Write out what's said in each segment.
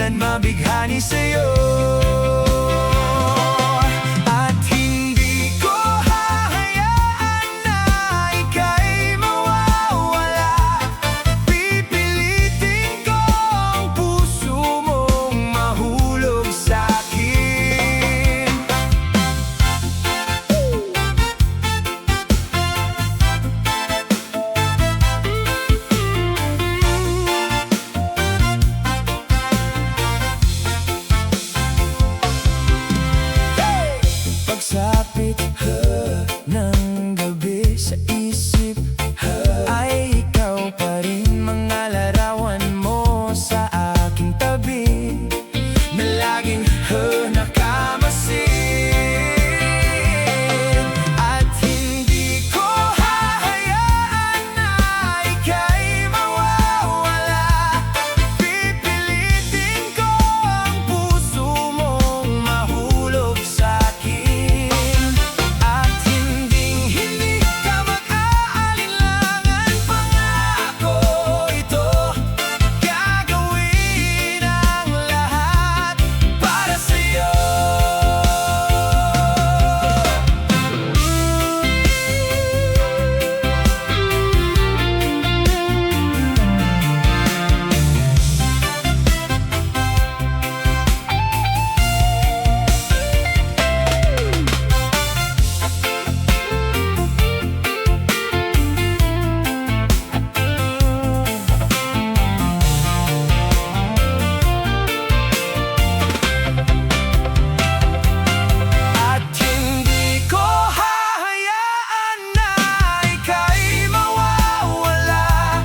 kailan mabighani sa'yo. At hindi ko hahayaan na ika'y mawawala. Pipilitin ko ang puso mong mahulog sa'kin. Pagsapit ng gabi sa isip ay ikaw pa rin, mga larawan mo sa aking tabi na laging nakamasid. At hindi ko hahayaan na ika'y mawawala. Pipilitin ko ang puso mong mahulog sa'kin. At hinding-hindi ka mag-aalinlangan, pangako ito. Gagawin ang lahat para sa'yo. At hindi ko hahayaan na ika'y mawawala.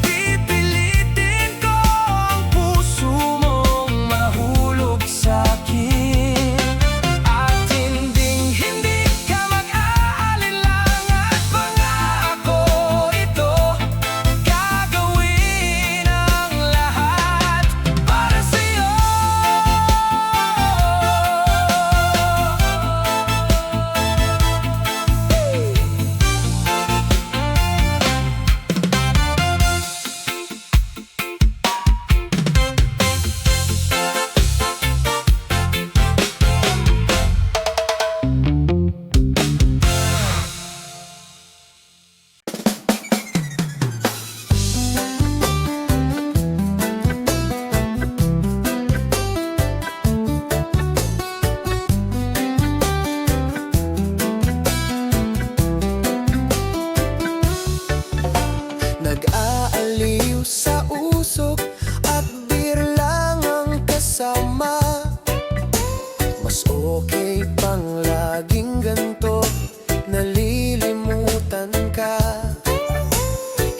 Pipilitin ko ang puso mong mahulog sa'kin. At hinding-hindi ka mag-aalinlangan, pangako ito. Gagawin ang lahat para sa'yo. Nag-aaliw sa usok at birlang ang kasama. Mas okay pang laging ganto, nalilimutan ka.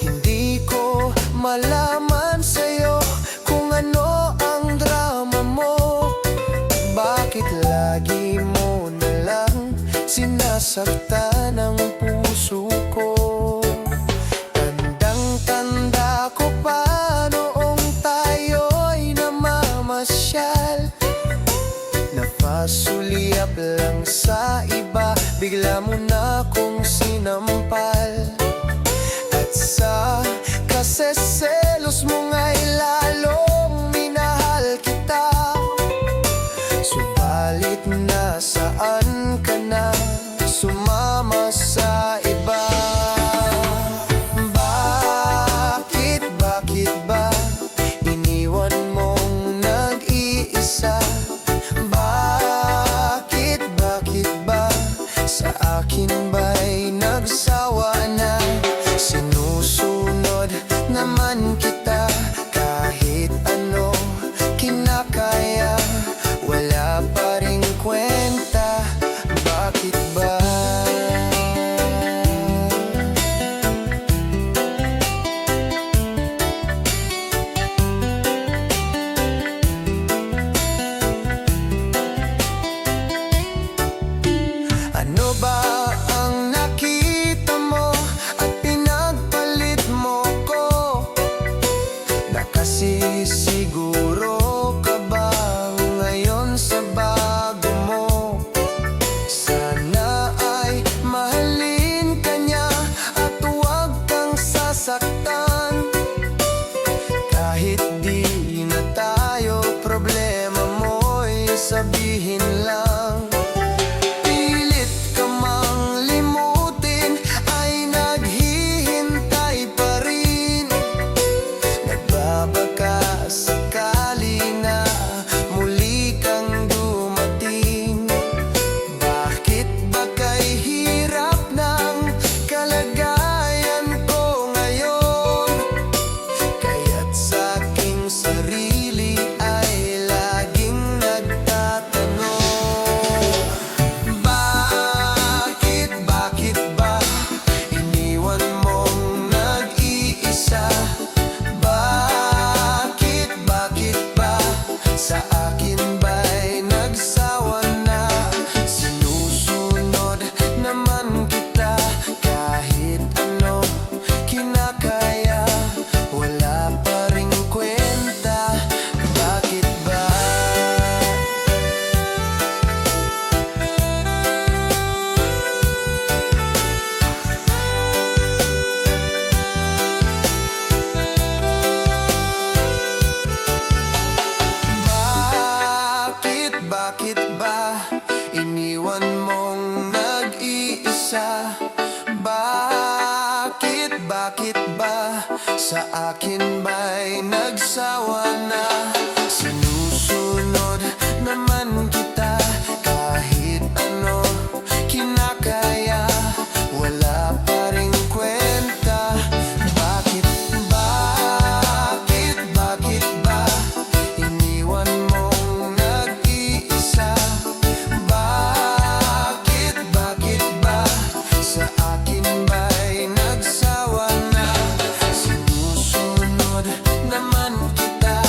Hindi ko malaman sa'yo kung ano ang drama mo. Bakit lagi mo na lang sinasaktan ang puso ko? Tandang-tanda ko pa noong tayo'y namamasyal. Napasulyap lang sa iba, bigla mo na kong sinampal. At sa kaseselos mo nga'y lalong minahal kita. Subalit nasaan ka na, sumama sa iba? Bakit ba iniwan mong nag-iisa? Bakit ba sa akin ba'y nagsawa na? Sinusunod naman kita kahit ano sasabihin lang. Pilit ka mang limutin, ay naghihintay pa rin. Nagbabaka sakali na muli kang dumating. Bakit ba kay hirap ng kalagayan ko ngayon? Kaya't sa'king sarili ay laging nagtatanong, bakit ba iniwan mong nag-iisa? Bakit ba sa akin ba'y nagsawa na? Sinusunod naman kita kahit ano kinakaya, wala pa ring kwenta. Bakit ba? Bakit ba iniwan mong nag-iisa? Bakit ba sa akin ba'y nagsawa na? Sinusunod naman kita kahit ano kinakaya, wala pa ring kwenta. Bakit ba iniwan mong nag-iisa? Bakit ba sa akin ba'y nagsawa na? Sinusunod naman kita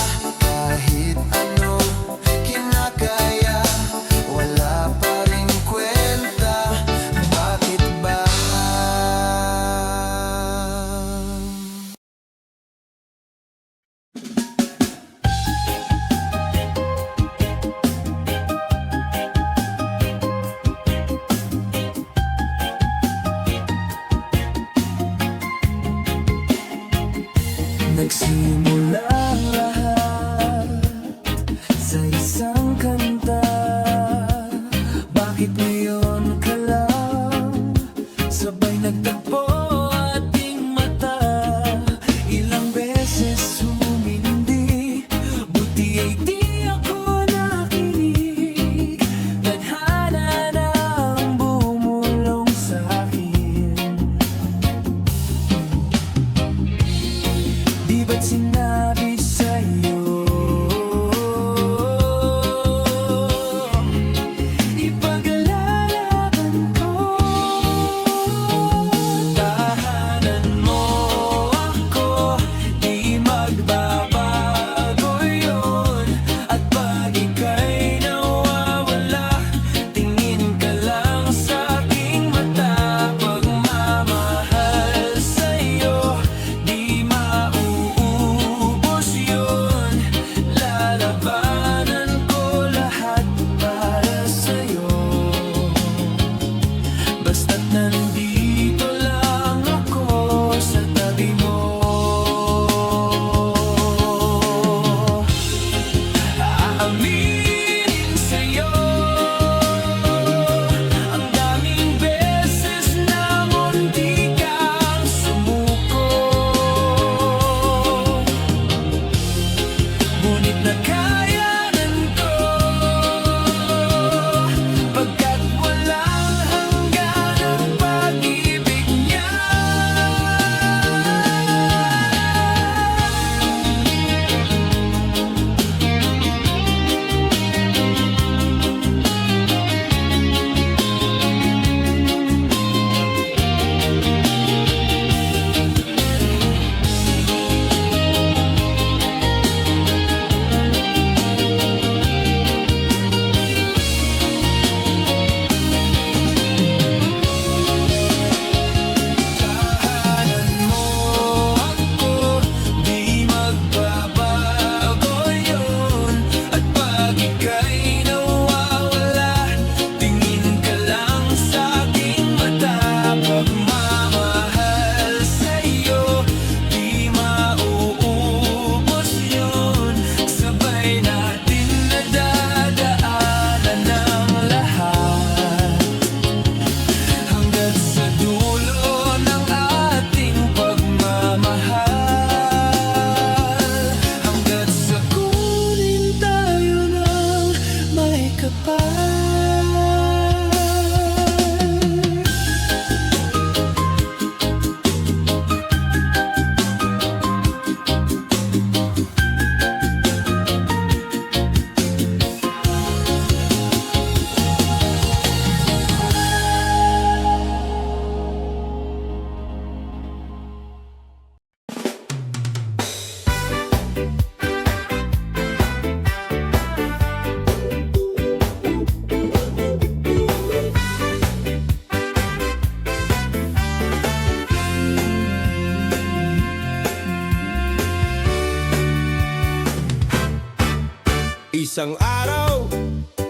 Isang araw,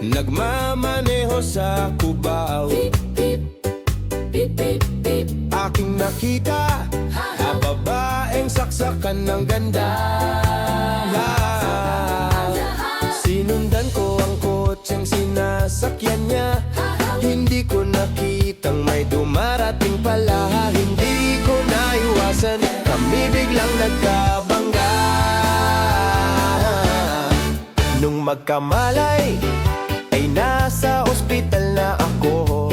nagmamaneho sa Cubao. Aking nakita, babaeng saksakan ng ganda. Sinundan ko ang kotseng sinasakyan niya. Hindi ko nakitang may dumarating pala. Hindi ko naiwasan, kami biglang nagkabangga. Nung magkamalay, ay nasa ospital na ako.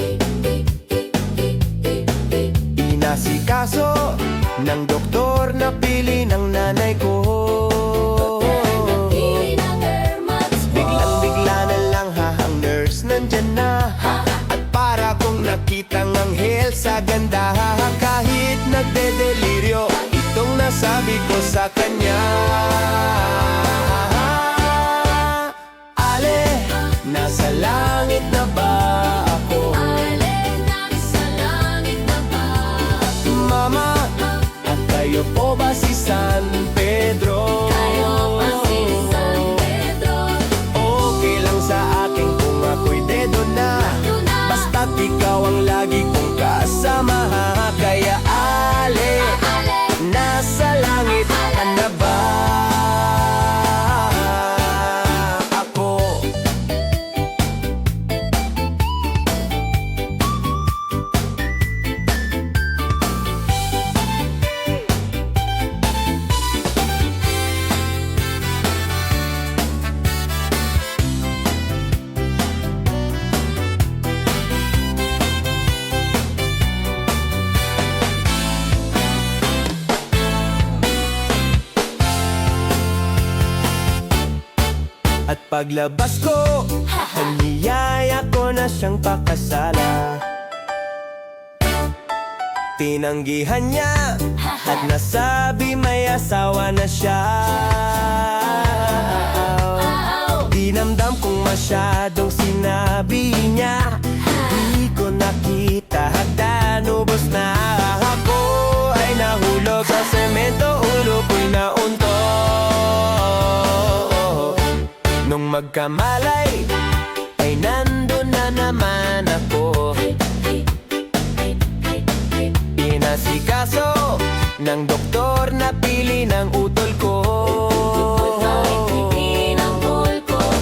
Inasikaso ng doktor na pili ng nanay ko. Biglang-bigla na lang ang nurse nandyan na. At para kong nakitang anghel sa ganda. Kahit nagdedeliryo, itong nasabi ko sa kanya. Nasa langit na ba ako? Nasa langit na ba ako? Mama, at kayo po ba si San Pedro? Kayo ba si San Pedro? Okay lang sa akin kung ako'y dedo na. Basta't ikaw ang lagi kong kasama. Kaya nasa langit ka na ba? At paglabas ko, niyaya ko na siyang pakasala. Tinanggihan niya at nasabi may asawa na siya. Dinamdam kong masyadong sinabi niya. Di ko nakita hagdan, ubos na ako. Ay nahulog sa semento, ulo ko'y naunto. Nung magkamalay, ay nandun na naman ako. Inasikaso ng doktor na pili ng utol ko.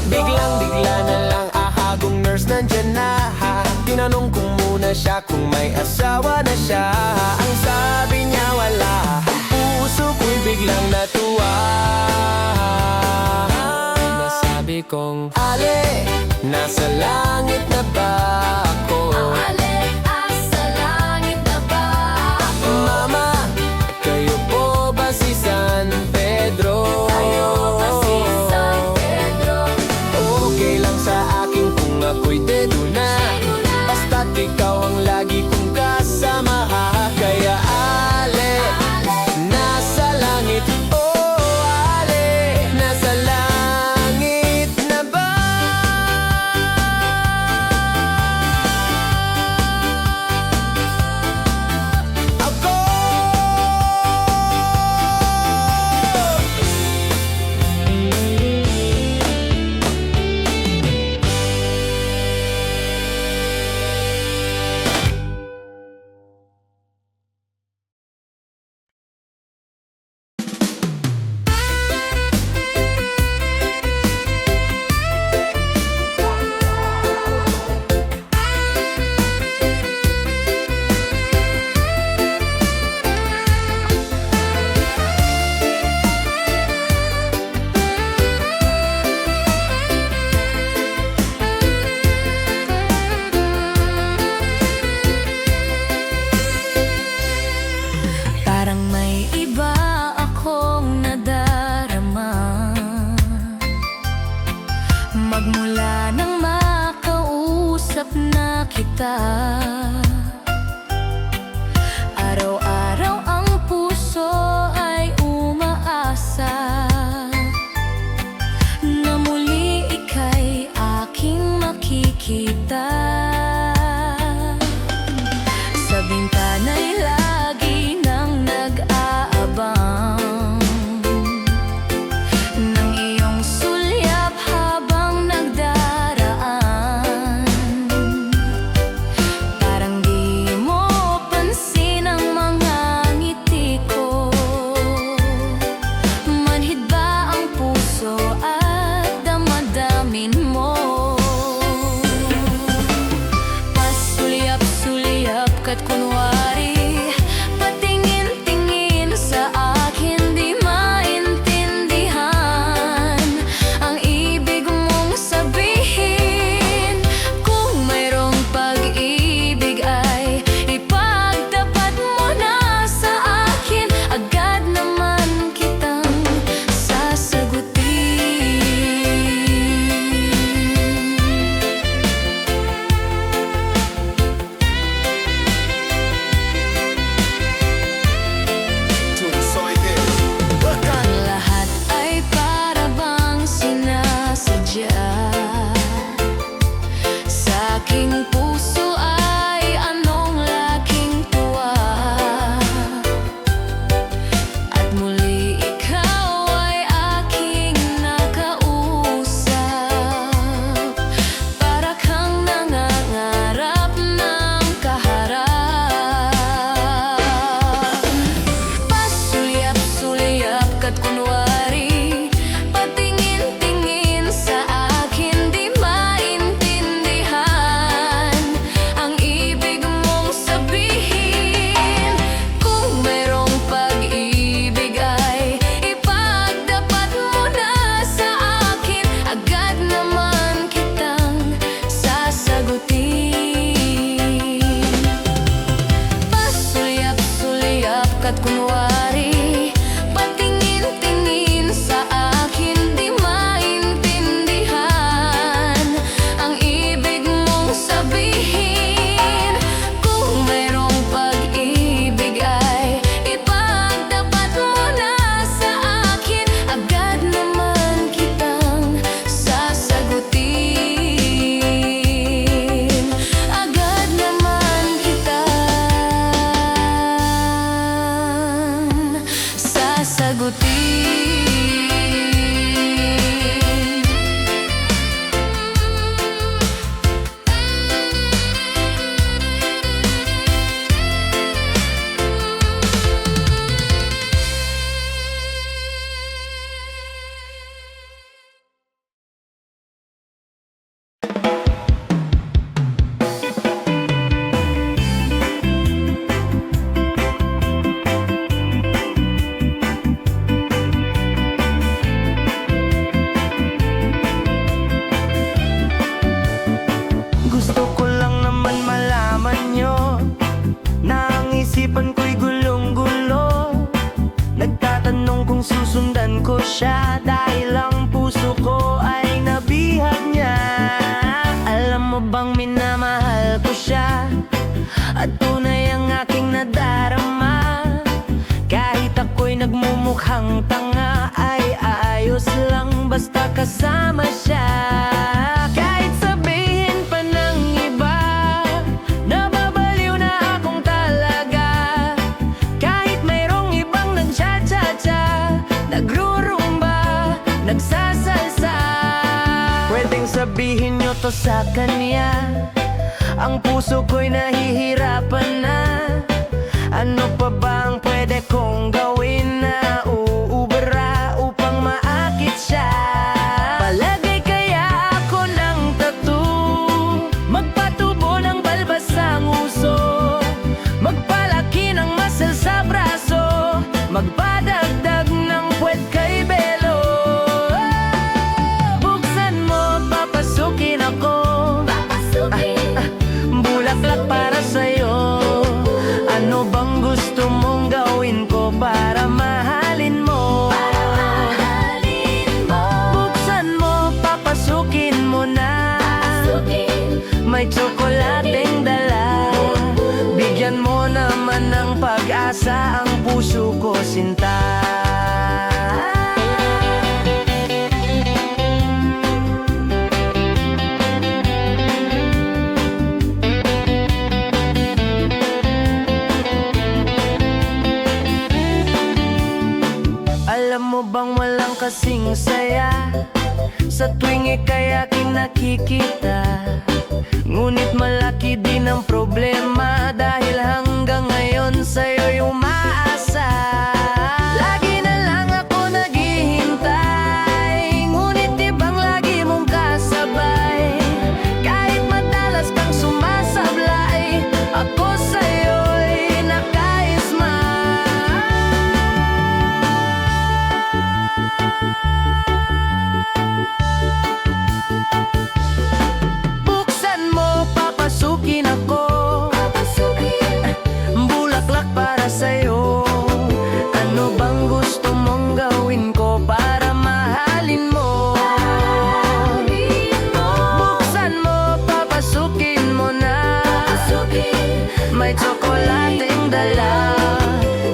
Biglang-bigla na lang ahagong nurse nandyan na. Tinanong ko muna siya kung may asawa na siya. Ang sabi niya wala, ang puso ko'y biglang natuwa. Nasabi kong, nasa langit na ba ako? Nasa langit na ba ako? Mama, kayo po ba si San Pedro? Kayo ba si San Pedro? Okay lang sa akin kung ako'y dedo na. Basta't ikaw ang lagi kong kasama. Kaya nasa langit, nasa langit na ba kita. Araw-araw ang puso ay umaasa na muli ika'y aking makikita. Sa bintana'y lagi nang nag-aabang ng iyong sulyap habang nagdaraan. Parang di mo pansin ang mga ngiti ko. Manhid ba ang puso at damadamin mo? Pasulyap-sulyap ka't kunwari, patingin-tingin sa akin, di maintindihan ang ibig mong sabihin. Kung mayroong pag-ibig ay ipagtapat mo na sa akin, agad naman kitang sasagutin. Ang lahat ay para bang sinasadya. Sa aking puso ay anong laking tuwa, at muli ikaw ay aking nakausap. Para kang nangangarap ng kaharap. Pasulyap-sulyap ka't kunwari, patingin-tingin sa akin, di maintindihan ang ibig mong sabihin. Kung mayroong pag-ibig ay ipagtapat mo na sa akin, agad naman kitang sasagutin. Pasulyap-sulyap ka't kunwari, patingin-tingin sa akin, di maintindihan ang ibig mong sabihin. Kung mayroong pag-ibig ay ipagtapat mo na sa akin, agad naman kitang sasagutin. Agad naman kitang sasagutin. Gusto ko lang naman malaman nyo na ang isipan ko'y gulong-gulo. Nagtatanong kung susundan ko siya dahil ang puso ko ay nabihag niya. Alam mo bang minamahal ko siya at tunay ang aking nadarama. Kahit ako'y nagmumukhang tanga ay ayos lang basta kasama siya. Kahit sabihin pa ng iba, nababaliw na akong talaga. Kahit mayroong ibang nagcha-cha-cha, nagrurumba, nagsasalsa, pwedeng sabihin nyo to sa kanya. Ang puso ko'y nahihirapan na. Ano pa ba ang pwede kong gawin na uubra upang maakit siya? Palagay kaya ako ng tattoo, magpatubo ng balbas ang uso, magpalaki ng muscle sa braso, magpadagdag ng puwet kay belo. Buksan mo, papasukin ako, bulaklak para sa'yo. Ano bang gusto mong gawin ko para mahalin mo? Buksan mo, papasukin mo na. May tsokolate sinta. Alam mo bang walang kasing saya sa tuwing ika'y aking nakikita? Ngunit malaki din ang problema dahil hanggang ngayon sa'yo'y umaasa. Lagi na lang ako naghihintay, ngunit ibang lagi mong kasabay. Kahit madalas kang sumasablay, ako sa'yo'y nakaisma. Buksan mo, papasukin ako. Bulaklak para sa'yo. Ano bang gusto mong gawin ko para mahalin mo? Buksan mo, papasukin mo na. May tsokolating dala.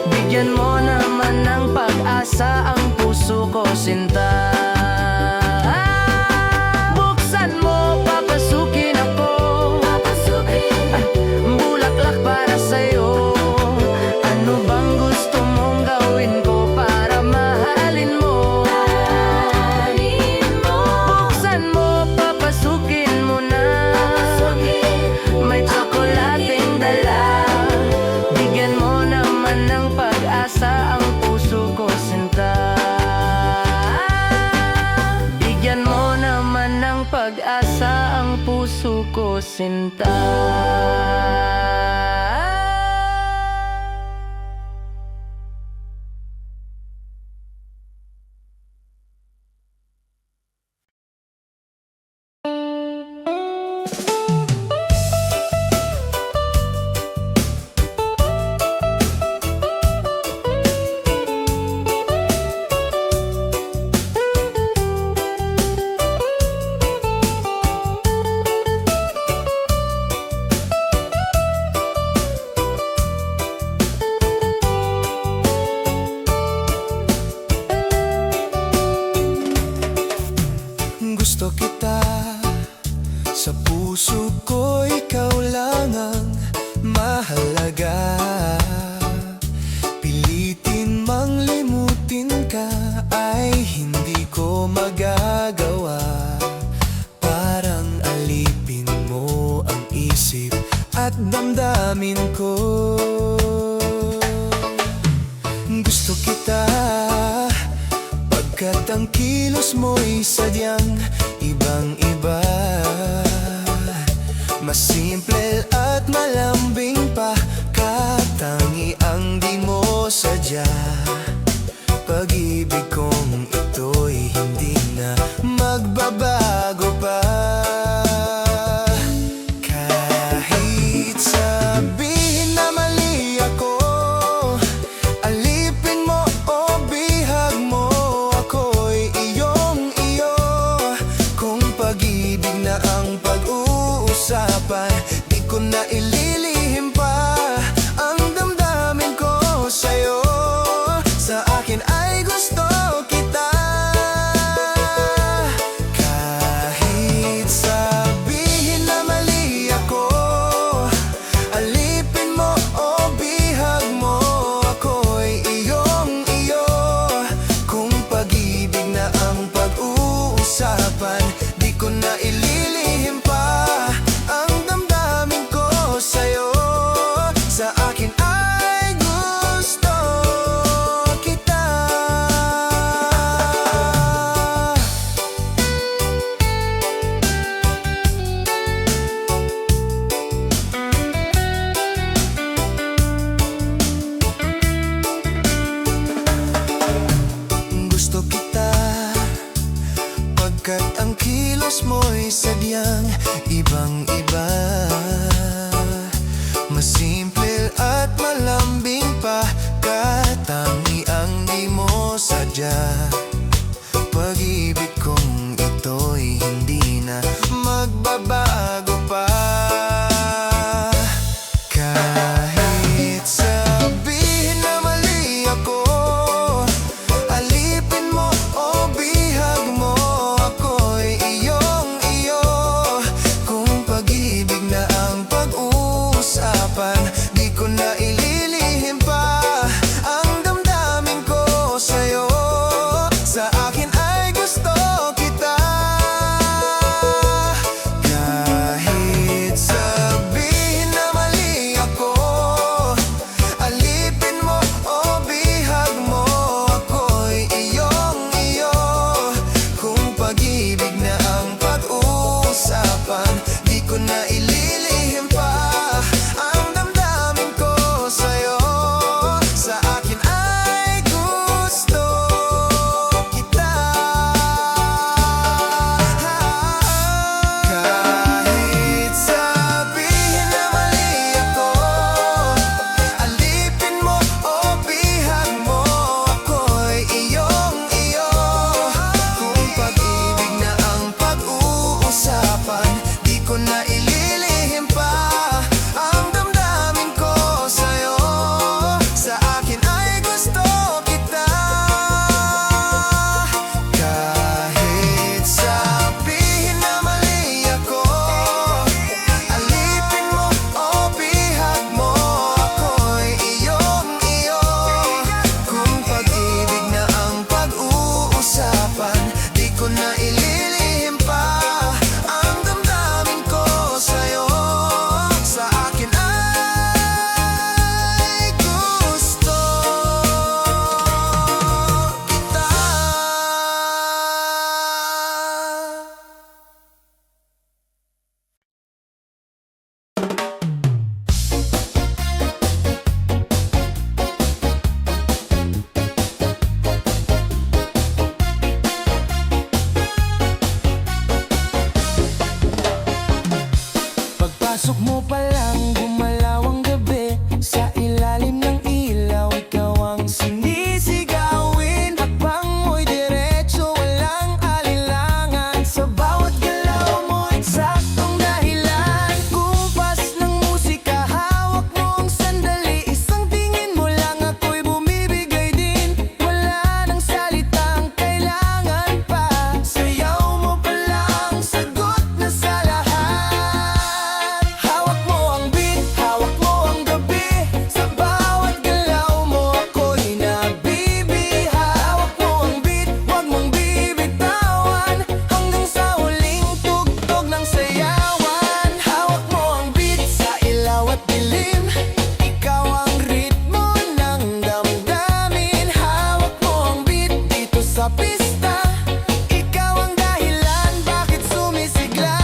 Bigyan mo naman ng pag-asa ang puso ko, sinta. Buksan mo, papasukin ako. Bulaklak para sa'yo. Ano bang gusto mong gawin ko para mahalin mo? Buksan mo, papasukin mo na. May tsokolating dala. Bigyan mo naman ng pag-asa ang puso ko, sinta. Bigyan mo naman ng pag-asa ang puso ko, sinta. Gusto kita, sa puso ko ikaw lang ang mahalaga. Pilitin mang limutin ka ay hindi ko magagawa. Parang alipin mo ang isip at damdamin ko. Gusto kita pagkat ang kilos mo'y sadyang ibang-iba. Mas simple at malambing pa, katangi ang di mo sadya. Pag-ibig kong ito'y hindi na magbabago pa. Kahit sabihin na mali ako, alipin mo o bihag mo, ako'y iyong-iyo. Kung pag-ibig na ang pag-uusapan, di ko na ililihim pa ang damdamin ko sa'yo. Sa akin ay gusto kita. Kahit sabihin na mali ako, alipin mo o bihag mo, ako'y iyong-iyo. Kung pag-ibig na ang pag-uusapan, di ko na ililihim pa ang damdamin ko sa'yo. Sa akin ay gusto kita. Gusto kita pagkat ang kilos mo'y sadyang ibang-iba. Mas simple at malambing pa, katangi ang di mo sadya. Pag-ibig kong ito'y hindi na magbabago pa. Kahit sabihin na mali ako, Pagpasok mo pa lang, gumalaw ang gabi. Sa ilalim ng ilaw, ikaw ang sinisigawin. Hakbang mo'y diretso, walang alinlangan. Sa bawat galaw mo, eksaktong dahilan. Kumpas ng musika, hawak mo ang sandali. Isang tingin mo lang, ako'y bumibigay din. Wala nang salitang kailangan pa. Sayaw mo pa lang, sagot na sa lahat. Hawak mo ang beat, hawak mo ang gabi. Sa bawat galaw mo, ako'y nabibiha. Hawak mo ang beat, huwag mong bibitawan. Hanggang sa huling tugtog ng sayawan. Hawak mo ang beat sa ilaw at dilim. Ikaw ang ritmo ng damdamin. Hawak mo ang beat dito sa pista. Ikaw ang dahilan bakit sumisigla.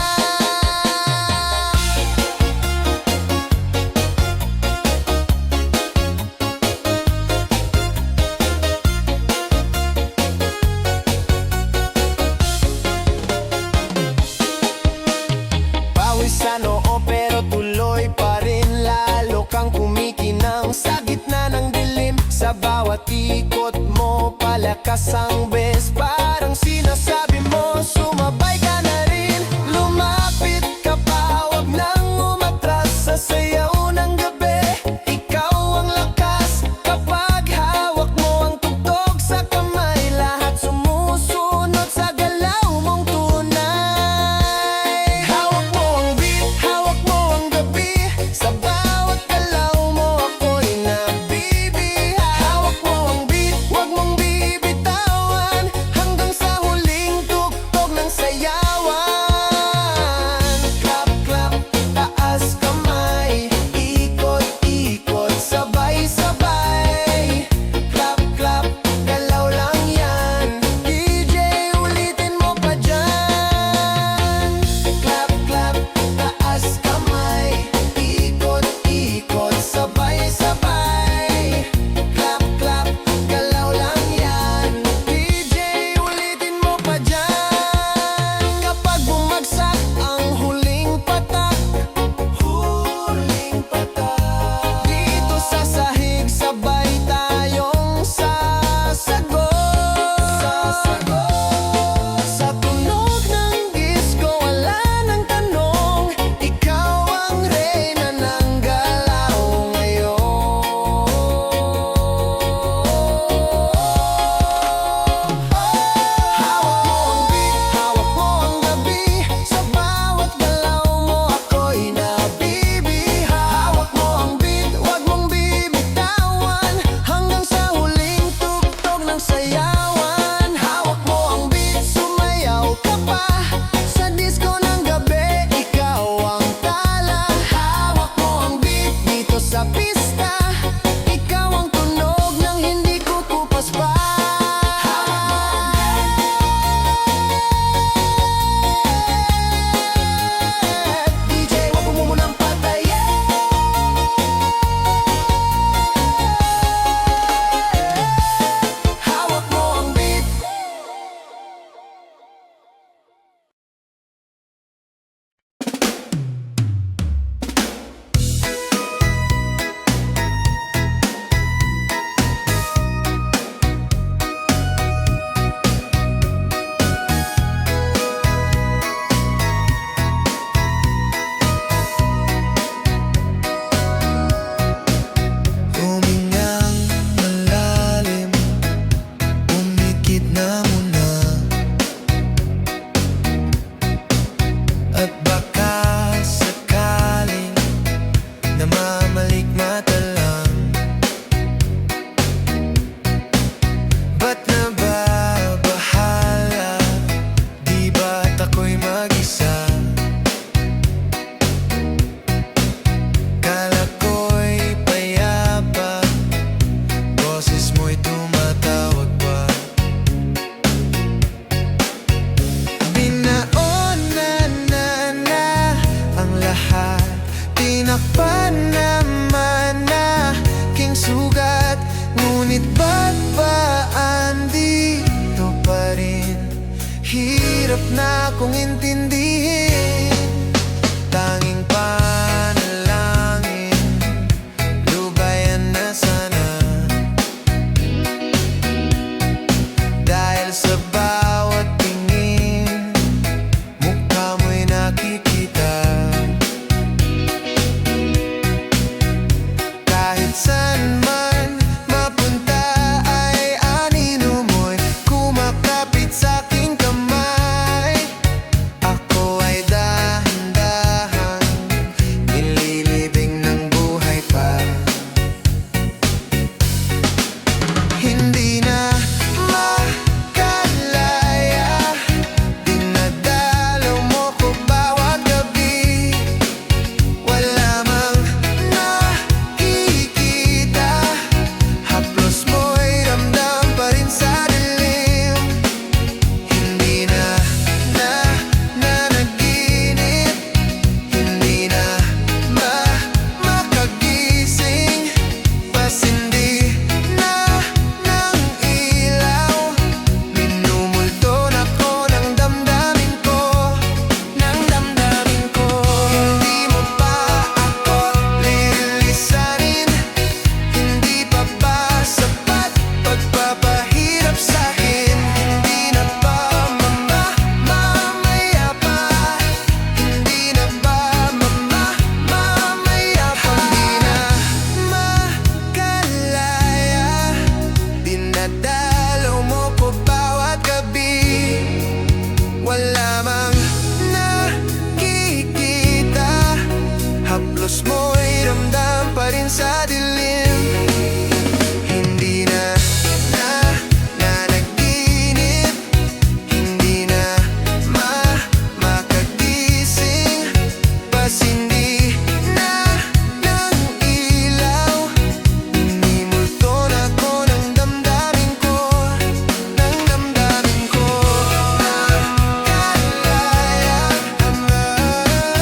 Pawis sa noo pero tuloy pa rin. Lalo kang kumikinang sa gitna ng dilim. Sa bawat ikot mo, palakas ang bes. Parang sinasabi mo, sumabay ka na rin. Lumapit ka pa, wag nang umatras. Sa sayaw ng gabi, ikaw ang lakas. Kapag hawak mo ang tugtog sa kamay, lahat sumusunod sa galaw mong tunay. Hawak mo ang beat, hawak mo ang gabi. Sa bawat galaw mo, ako'y nabibiha. Hawak mo ang beat, huwag mong bibitawan. Hanggang sa huling tugtog ng sayawan. Clap, clap, taas kamay. Ikot, ikot, sabay-sabay. Clap, clap, galaw lang yan. DJ, ulitin mo pa dyan. Clap, clap, taas kamay. Ikot, ikot, sabay-sabay. Clap, clap, galaw lang yan. DJ, ulitin mo pa dyan. Kapag bumagsak ang huling patak, dito sa sahig, sabay tayong sasagot. Sa tunog ng disco, wala nang tanong. Ikaw ang reyna ng galaw ngayon. Hawak mo ang beat, hawak mo ang gabi. Sa bawat galaw mo, ako'y nabibiha. Hawak mo ang beat, huwag mong bibitawan. Hanggang sa huling tugtog ng sayawan. Hawak mo ang beat, sumayaw ka pa. Sa disco ng gabi, ikaw ang tala. Hawak mo ang beat dito sa pista. Ikaw ang tunog ng hindi kukupas pa. DJ, wag mo munang patayin. Hawak mo ang beat. Humingang malalim, umikit na muna. At baka sakaling namamalikmata lang. Ba't nababahala? Di ba't ako'y mag-isa? Kala ko'y payapa, boses mo'y tumatawag pa. Binaonan na ang lahat. Tinakpan naman na king sugat. Ngunit ba't ba andito pa rin? Hirap na kong intindihin. Tanging pa kilos mo'y ramdam pa rin sa dilim. Hindi na nanaginip, hindi na makagising, pasindi na ng ilaw. Nimulto na ko ng damdamin ko, ng damdamin ko. Kalaya ang nakikita,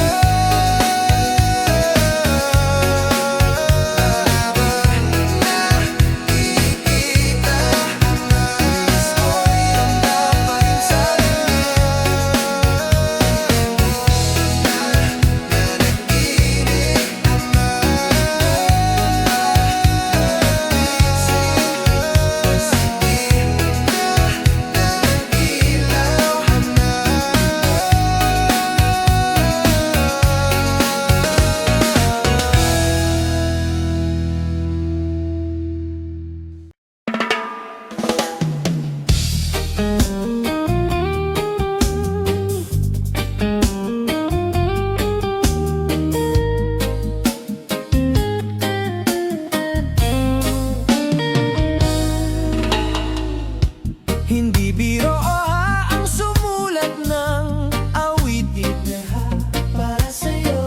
kilos mo'y ramdam pa rin sa Hindi biro ang sumulat ng awitin para sa'yo.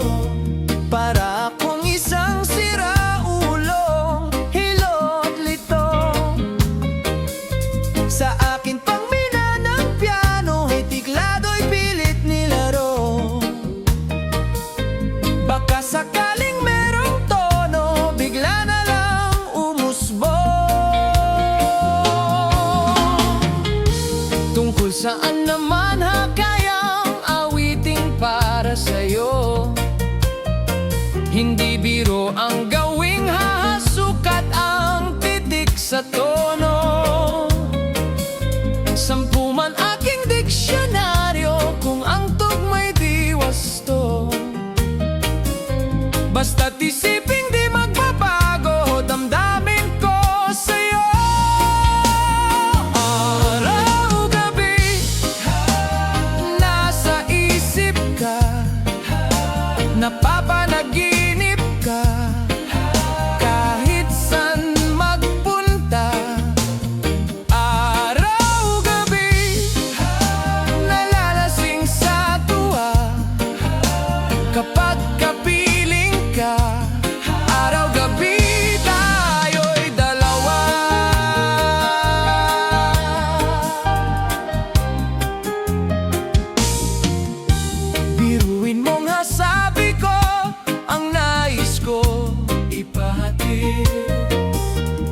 Para akong isang siraulong hilot lito. Sa akin pang mina ng piano ay tiklado'y pilit nilaro. Baka sakaling merong tono, bigla na lang umusbong. Tungkol saan naman kayang awiting para sa'yo? Hindi biro ang gawing hahasukat ang titik sa tono. 10 man aking diksyonaryo kung ang tugma'y di wasto. Basta't isiping di magbabago damdamin ko sa'yo. Araw-gabi nasa isip ka, napapanaginip ka, kahit saan magpunta. Araw-gabi nalalasing sa tuwa, kapag kapiling ka. Araw-gabi tayo'y dalawa. Biruin mo nga, sabi ko, ang nais ko ipahatid.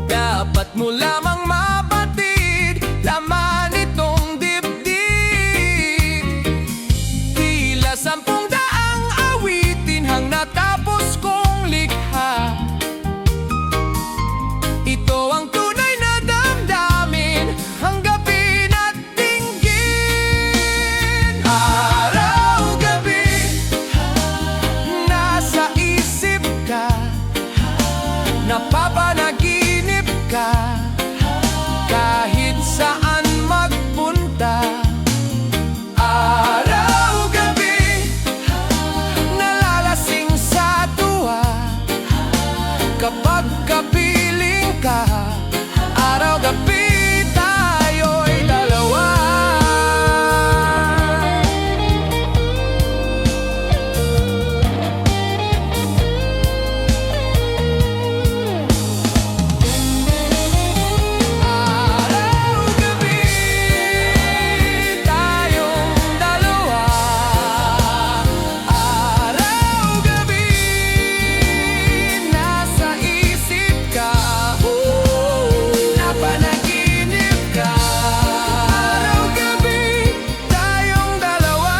Dapat mo lamang mabatid laman itong dibdib. Tila 10 daang awitin hang natapos kong likha. Ito ang tunay na damdamin, ang gabi na't dinggin. Araw-gabi nasa isip ka, napapanaginip ka, kahit saan magpunta. Araw-gabi nalalasing sa tuwa, kapag kapiling ka. Araw-gabi tayo'y dalawa. Araw-gabi tayong dalawa. Araw-gabi nasa isip ka, napanaginip ka. Araw-gabi tayong dalawa,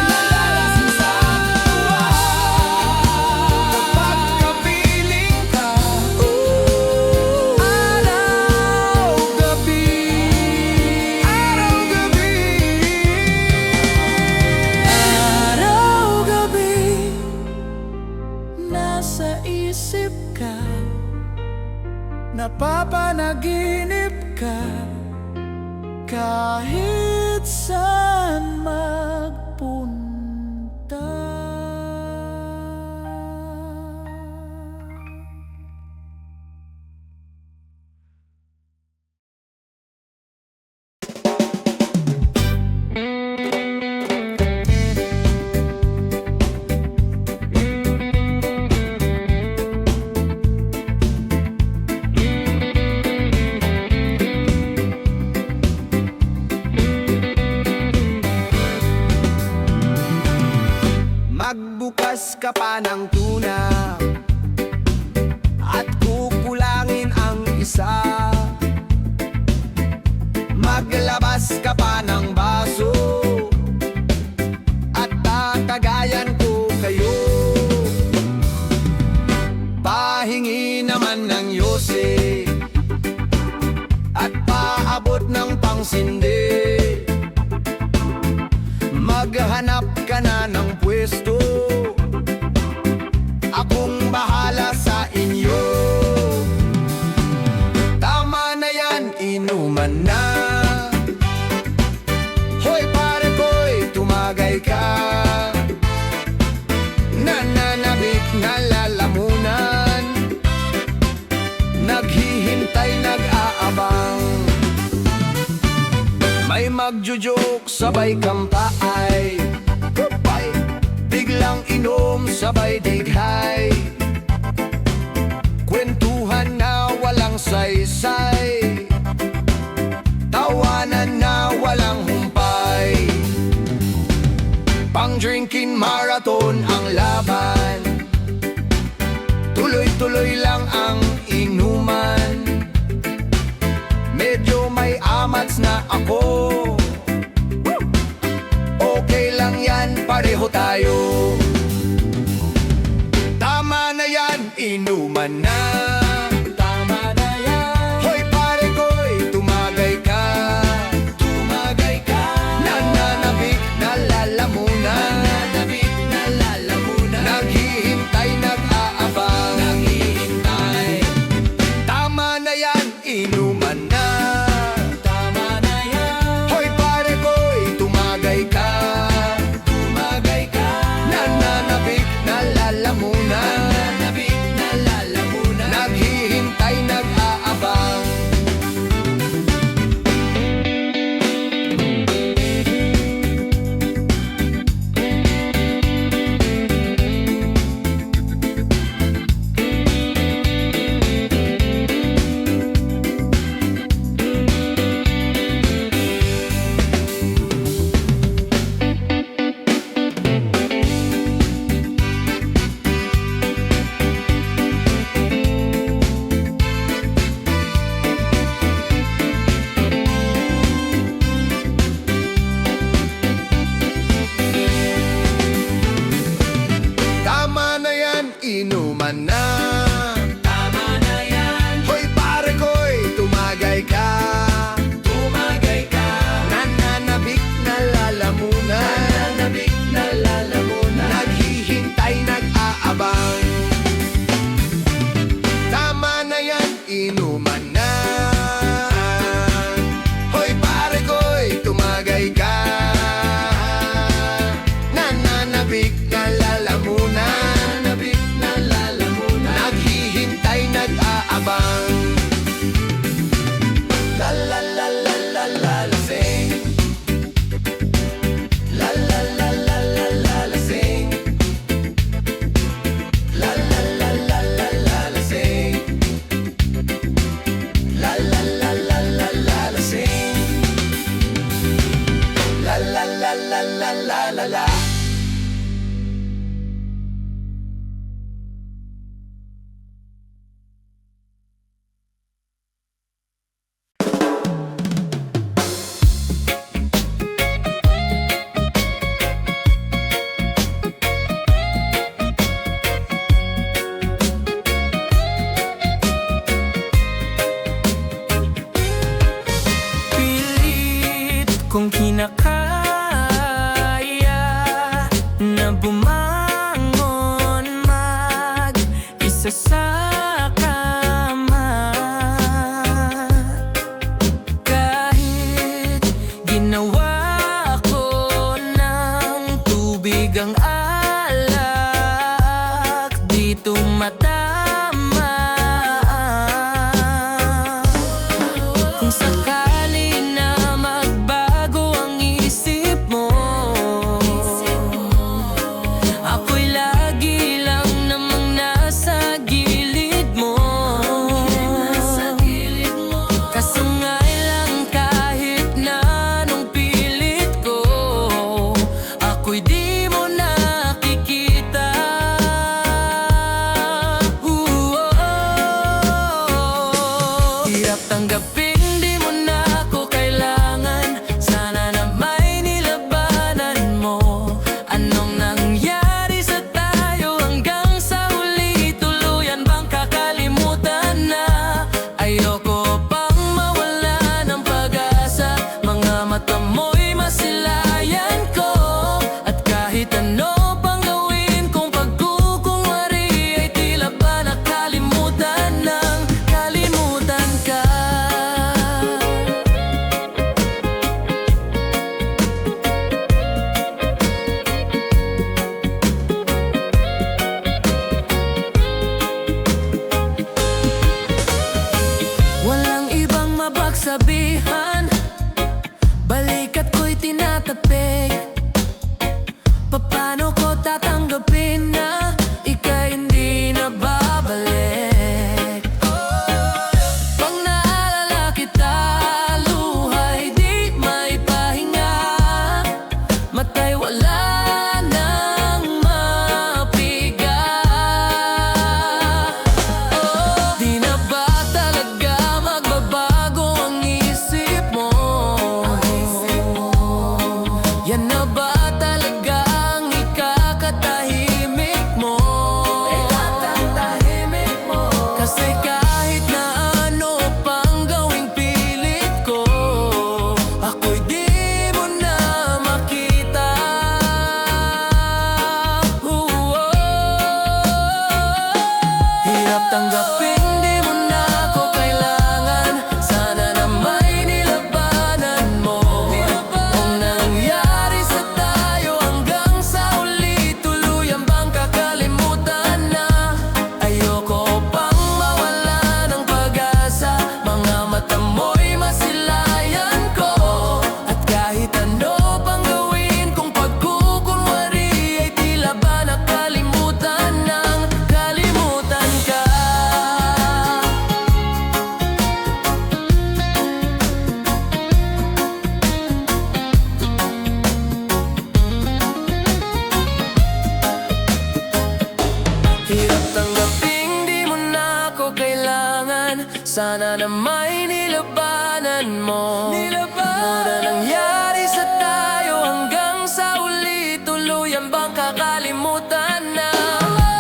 nalalasing sa tuwa, kapag kapiling ka. Araw-gabi, araw-gabi nasa isip ka, napapanaginip ka, kahit saan magpunta. Maglabas ka pa ng tuna at kukulangin ang isa. Maglabas ka pa ng baso at tatagayan ko kayo. Pahingi naman ng yose at paabot ng pangsindi. Maghanap ka na ng pwesto, akong bahala sa inyo. Tama na yan, inuman na. Hoy pare ko'y tumagay ka. Nananabik na lalamunan, naghihintay, nag-aabang. May magjo-joke, sabay kampay, biglang inom, sabay dighay. Kwentuhan na walang saysay, tawanan na walang humpay. Pang-drinking marathon ang laban, tuloy-tuloy lang ang inuman. Medyo may amats na ako, okay lang yan, pareho tayo. Tama na yan, inuman na. Tama na yan. Hoy pare ko'y tumagay ka. Tumagay ka. Nananabik na lalamunan. Nananabik na lalamunan. Naghihintay, nag-aabang. Naghihintay. Tama na yan, inuman na. Tama na yan. Hoy pare ko'y tumagay ka. Tumagay ka. Nananabik na lalamunan. Nananabik na lalamunan. Naghihintay, nag-aabang. Tama na yan, inuman na. Tama na yan. Hoy pare ko'y tumagay ka. Tumagay ka. Nananabik na lalamunan. Nananabik na lalamunan. Naghihintay, nag-aabang. Tama na yan, inuman na. Hoy pare ko'y tumagay ka. Nananabik na lalamunan. Nananabik na lalamunan. Naghihintay, nag-aabang. La la la la la la la sing. La la la la la la la sing. La la la la la la la sing. La la la la la la la sing. La la la la la la la la. Pilit kong kinakaya na bumangon mag-isa sa kama. Kahit ginawa ko ng tubig ang alak, dito matama. Kung sakali na magbago ang isip mo, ako'y lagi lang namang nasa gilid mo. Kasangay lang kahit na anong pilit ko, ako'y di mo nakikita. tanggapin, di mo na ako kailangan. Sana na may nilabanan mo. Kung nangyari sa tayo hanggang sa uli, tuluyan bang kakalimutan na? Ayoko pang mawala ng pag-asa. Mga mata mo'y masilayan ko. At kahit ano pang gawin kung pagkukunwari, ay tila ba nakalimutan ng kalimutan ka. Hirap tanggaping di mo na ako kailangan. Sana na may nilabanan mo. Mura nangyari sa tayo hanggang sa uli, tuluyan bang kakalimutan na?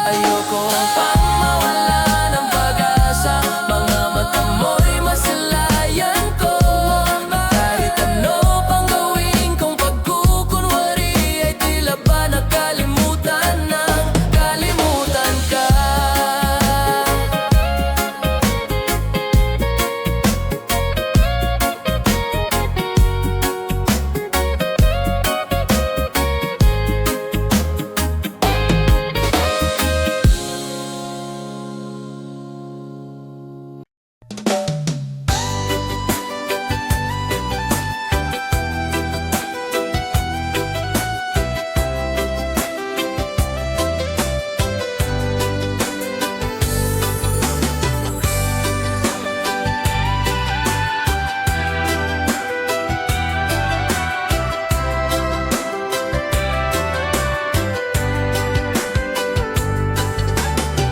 Ayoko pang mawala ng pag-asa. Mga mata mo'y masilayan ko. Kahit ano pang gawin kung pagkukunwari, ay tila ba nakalimutan ng kalimutan ka.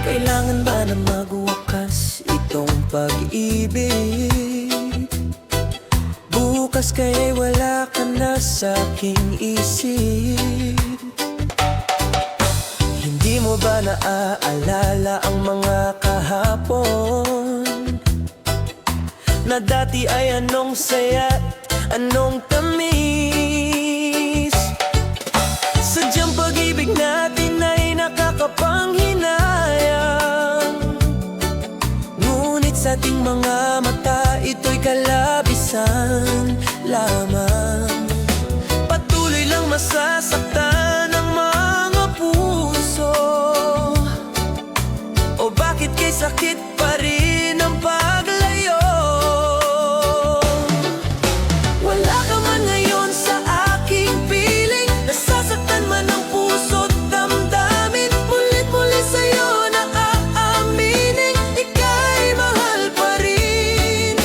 Kailangan ba na magwakas itong pag-ibig? Bukas kaya'y wala ka na sa aking isip. Hindi mo ba naaalala ang mga kahapon? Na dati ay anong saya't anong tamis. Sadyang pag-ibig natin ay nakakapanghinayang. Ngunit sa ating mga mata, ito'y kalabisan lamang. Patuloy lang masasaktan ang mga puso. O bakit kay sakit pa rin ang paglayo? Wala ka man ngayon sa aking piling. Nasasaktan man ang puso't damdamin. Mulit-muli sa'yo na aaminin, ika'y mahal pa rin.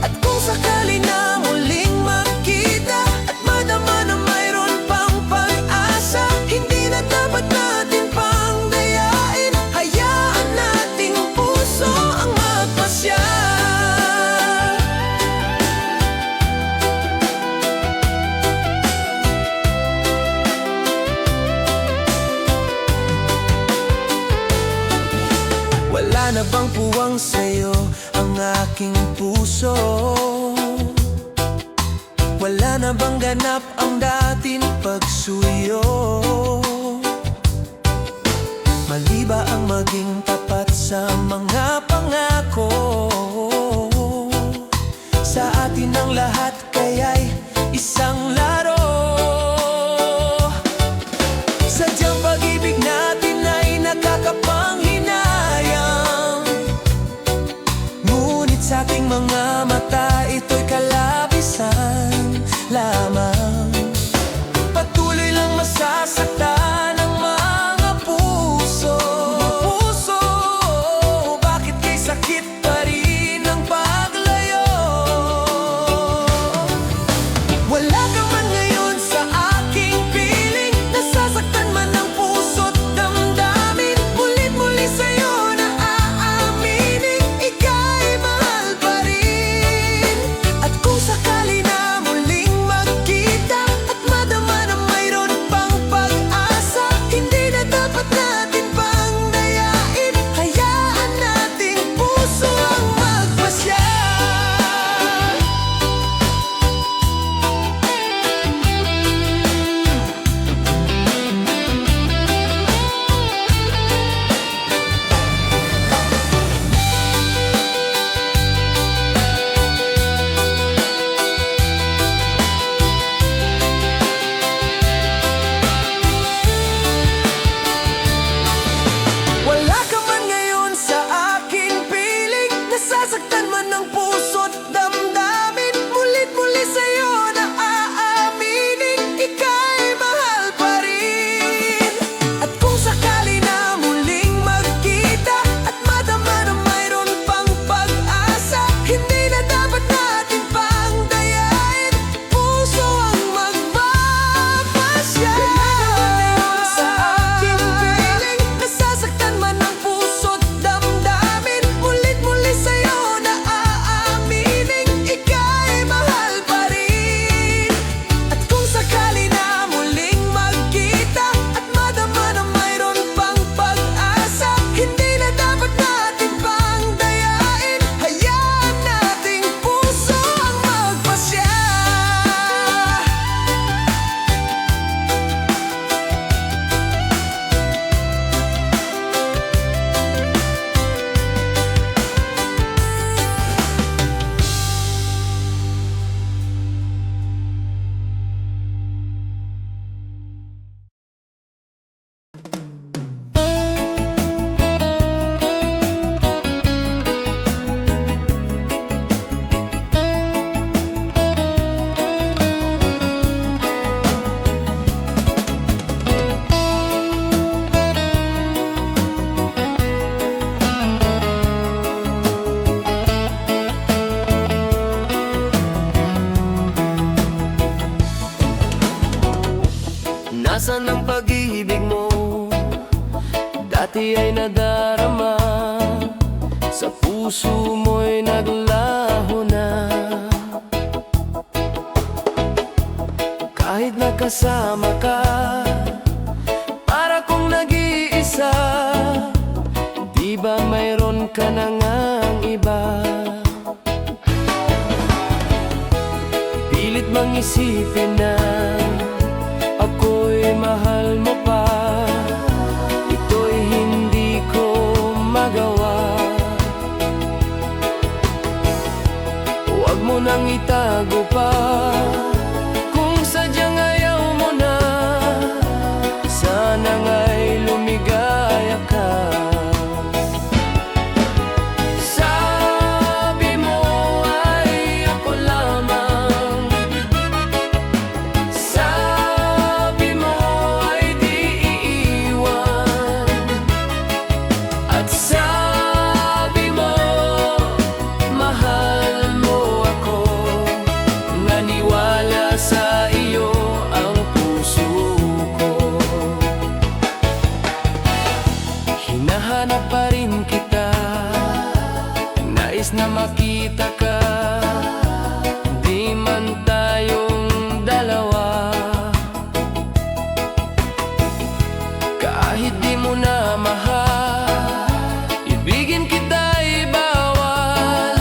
At kung sakali na muling magkita at madama na mayroon pang pag-asa, hindi na dapat natin pang dayain. Hayaan nating puso ang magpasya. Wala na bang puwang sa'yo ang aking puso? Wala na bang ganap ang dating pagsuyo? Mali ba ang maging tapat sa mga pangako? Sa atin ang lahat kaya'y isang laro. Sadyang pag-ibig natin ay nakakapanghinayang. Ngunit sa ating mga mata, ito'y kalabisan lamang. Patuloy lang masasaktan ang mga puso. Bakit kay sakit pa rin ang paglayo? man ng puso't damdamin, mulit-muli sa'yo na aaminin, ika'y mahal pa rin. At kung sakali na muling magkita at madama na mayroon pang pag-asa, hindi na dapat natin pang dayain, puso ang magpapasya. Sa aking piling, nasasaktan man ang puso't damdamin, mulit-muli sa'yo na aaminin, ika'y mahal pa rin. At kung sakali na muling magkita at madama na mayroon pang pag-asa, hindi na dapat natin pang dayain, hayaan nating puso ang magpasya. Nasaan ang pag-ibig mo? Dati ay nadarama, sa puso mo'y naglaho na. Kahit nakasama ka, para kong nag-iisa, di ba mayroon ka na ngang iba? Pilit mang isipin na ako'y mahal mo pa, ito'y hindi ko magawa. Huwag mo nang itago pa, kung sadyang ayaw mo na, sana nga'y lumigaya ka. Sabi mo ay ako lamang, sabi mo ay di iiwan, at sabi mo mahal mo ako. Naniwala sa iyo ang puso ko. Hinahanap pa rin kita, nais na makita ka, di man tayong dalawa. Kahit di mo na mahal, ibigin kita'y bawal,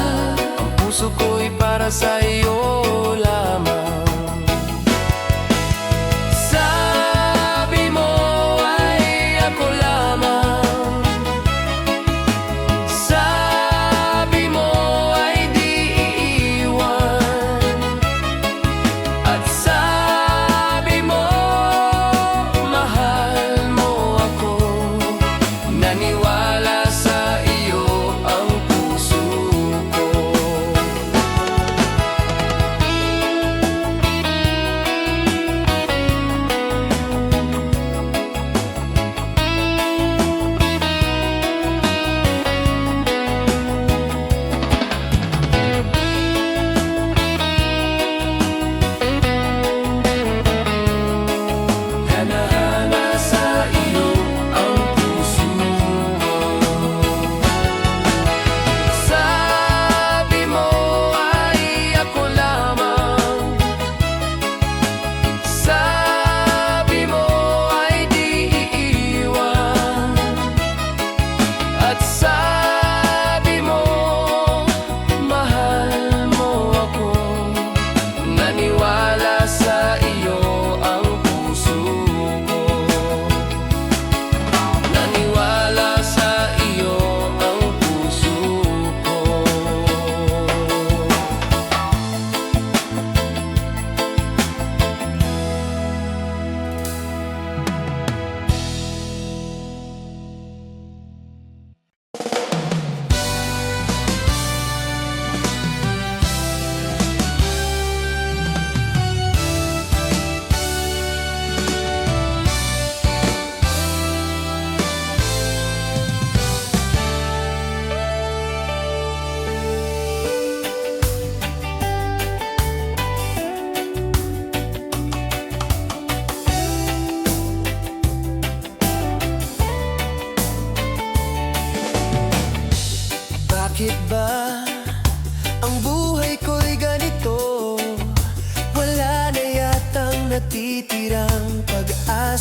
ang puso ko'y para sa iyo lamang. Sabi mo ay ako lamang, sabi mo ay di iiwan, at sabi mo mahal mo ako.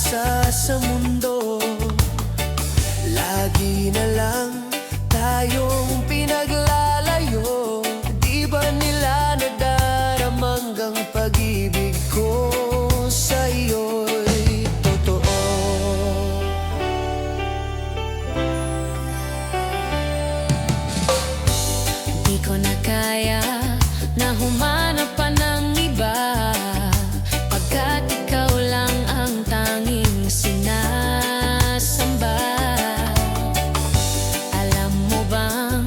mag-isa sa mundo. Lagi na lang tayong pinaglalayo. Di ba nila nadaramang ang pag-ibig ko sa iyo'y totoo? Di ko na kaya na humanap pa ng iba, pagkat ikaw lang ang tanging sinasamba. Alam mo bang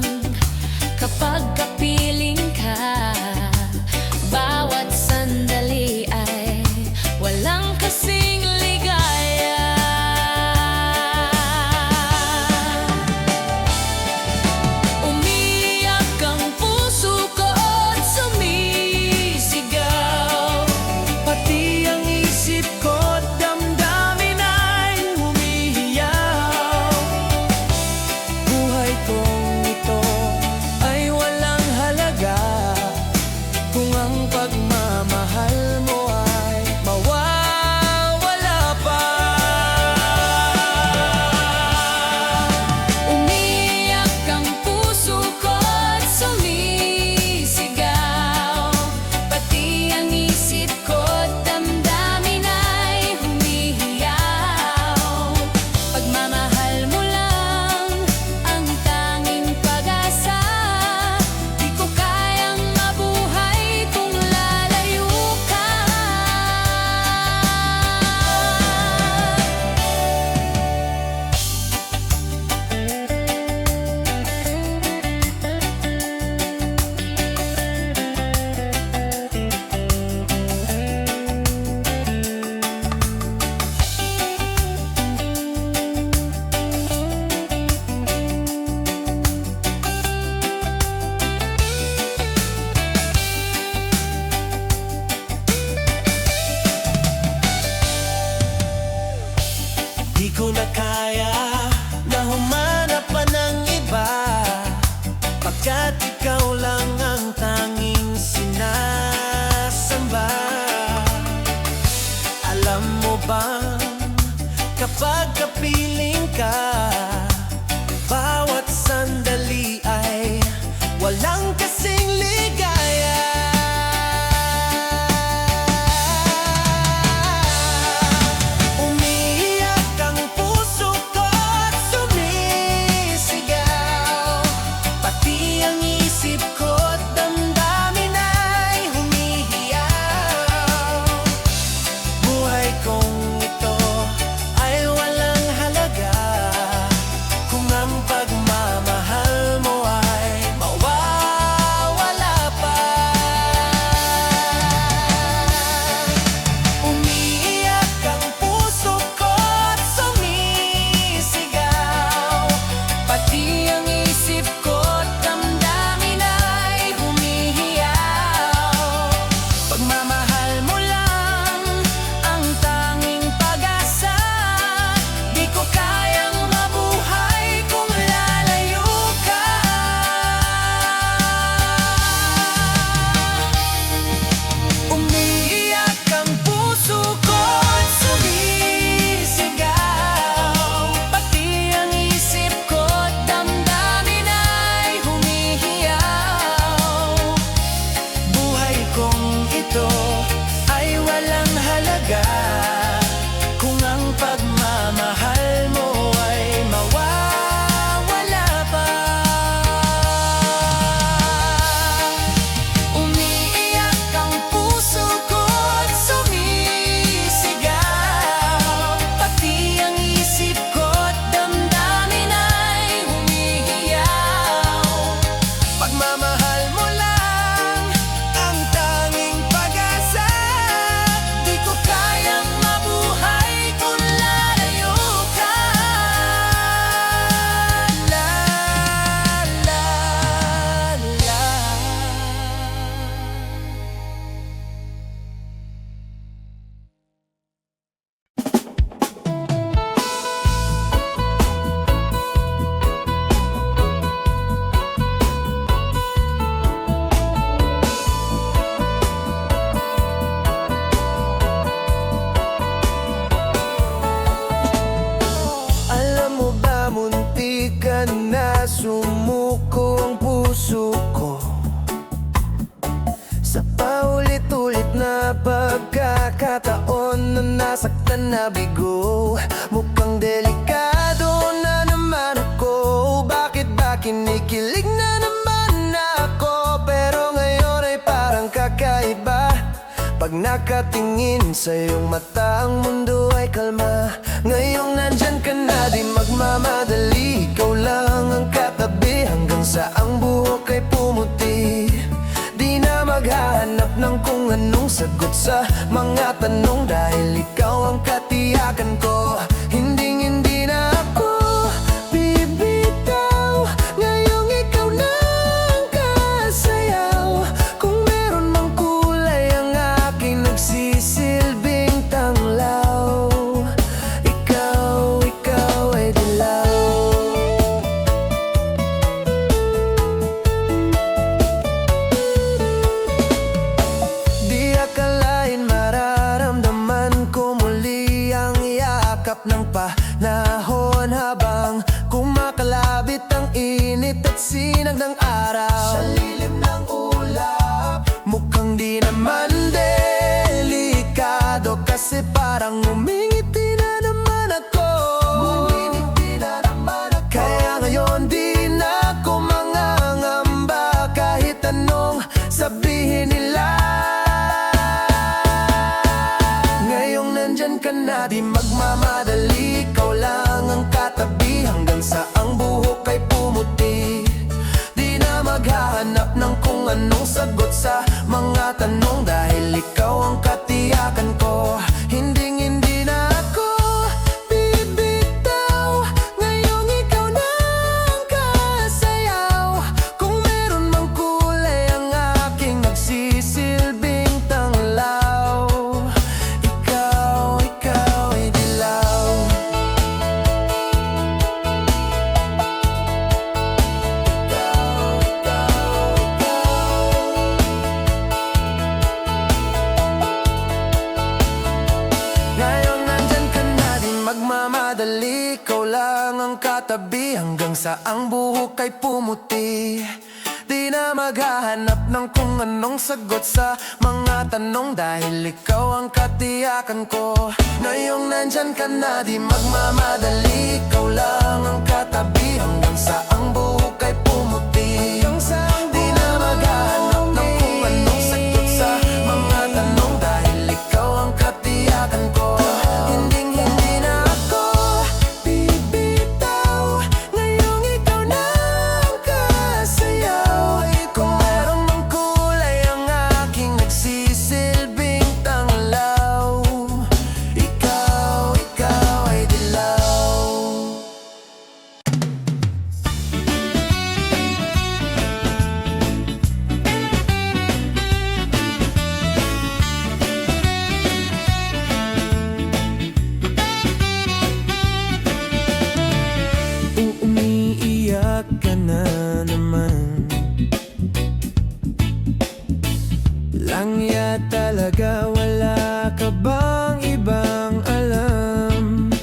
nakatingin sa iyong mata, ang mundo ay kalma. Ngayong nandyan ka na, di magmamadali. Ikaw lang ang katabi hanggang sa ang buhok ay pumuti. Di na maghahanap ng kung anong sagot sa mga tanong, dahil ikaw ang katiyakan ko. Hindi na ako bibitaw. Ngayong ikaw na ang kasayaw. Kung meron mang kulay ang aking nagsisilbing tanglaw, ikaw ay dilaw. Di akalain mararamdaman ko muli ang yakap ng panahon, habang kumakalabit ang init at sinag ng araw. Sa lilim ng ulap, mukhang di naman delikado, kasi parang umingiti na naman ako. Kaya ngayon di na ako mangangamba, kahit anong sabihin nila. Ngayong nandyan ka na, di magmamadali. Ikaw lang ang katabi hanggang sa ang buhok ay pumuti. Di na maghahanap ng kung anong sagot sa mga tanong, dahil ikaw ang katiyakan ko. Hindi na ako bibitaw. Ngayong ikaw na ang kasayaw. Kung meron mang kulay ang aking nagsisilbing tanglaw, ikaw ay dilaw. Ngayon nandyan ka na, di magmamadali. Ikaw lang ang katabi hanggang sa ang buhok ay pumuti. Di na maghahanap ng kung anong sagot sa mga tanong, dahil ikaw ang katiyakan ko. Ngayong nandyan ka na, di magmamadali. Ikaw lang ang katabi hanggang sa ang buhok ay pumuti. Di na maghahanap ng kung anong sagot sa mga tanong, dahil ikaw ang katiyakan ko. Hindi na ako bibitaw. Ngayong ikaw na ang kasayaw. Kung meron mang kulay ang aking nagsisilbing tanglaw, ikaw ay dilaw. Umiiyak ka na naman. Langya talaga, wala ka bang ibang alam?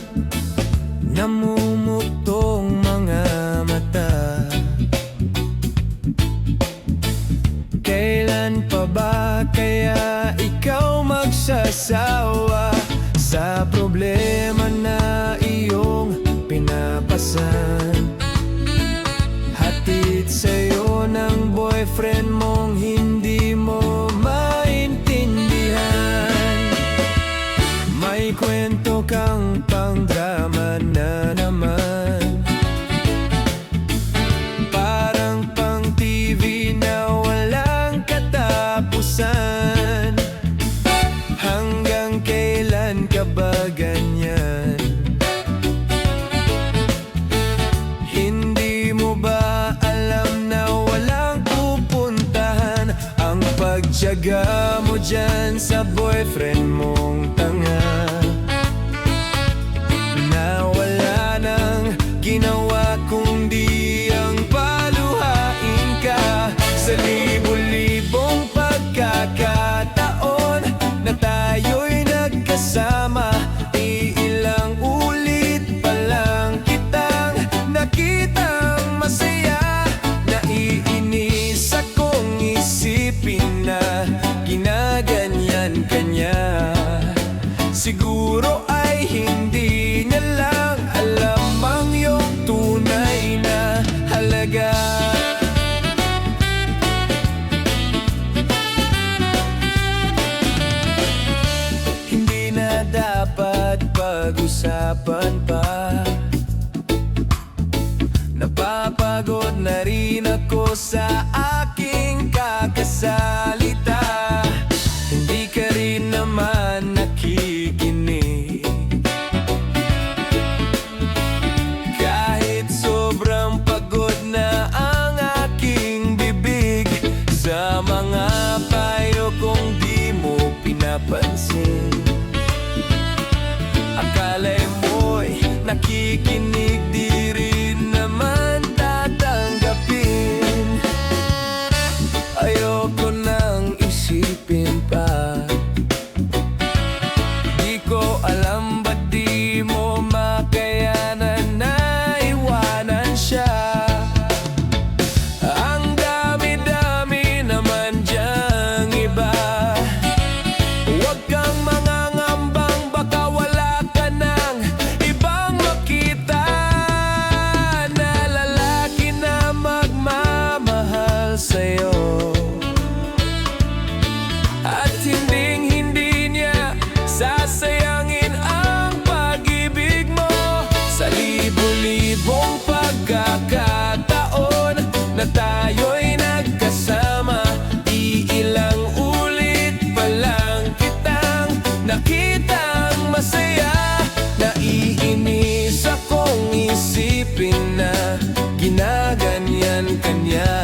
Namumuktong mga mata. Kailan pa ba kaya ikaw magsasawa sa problema na iyong pinapasan? Hatid sa'yo ng boyfriend mong hindi mo maintindihan. May kwento kang pang-drama na naman, parang pang-TV na walang katapusan. Hanggang kailan ka ba ganyan? Hindi mo ba alam na walang pupuntahan ang pagtiyaga mo dyan sa boyfriend mong tanga, na wala nang ginawa kundi ang paluhain ka sa libo-libong pagkakataon na tayo'y nagkasama. Iilang ulit pa lang kitang nakitang masaya. Naiinis akong isipin na ginaganyan ka niya. Siguro ay hindi niya lang alam ang iyong tunay na halaga. Pagod na rin ako sa aking kakasalita. Hindi ka rin naman nakikinig. Kahit sobrang pagod na ang aking bibig, sa mga payo kong di mo pinapansin. Akala mo'y nakikinig, di rin naman tatanggapin. Ayoko nang isipin pa. Di ko alam ba't di mo makayanan na iwanan siya. Ang dami-dami naman diyang iba. Huwag kang mangangambang, baka wala ka nang ibang makita na lalaki na magmamahal sa'yo. At hinding-hindi niya sasayangin ang pag-ibig mo. Sa libo-libong pagkakataon na tayo'y nagkasama, iilang ulit pa lang kitang nakitang masaya. Naiinis akong isipin na ginaganyan ka niya.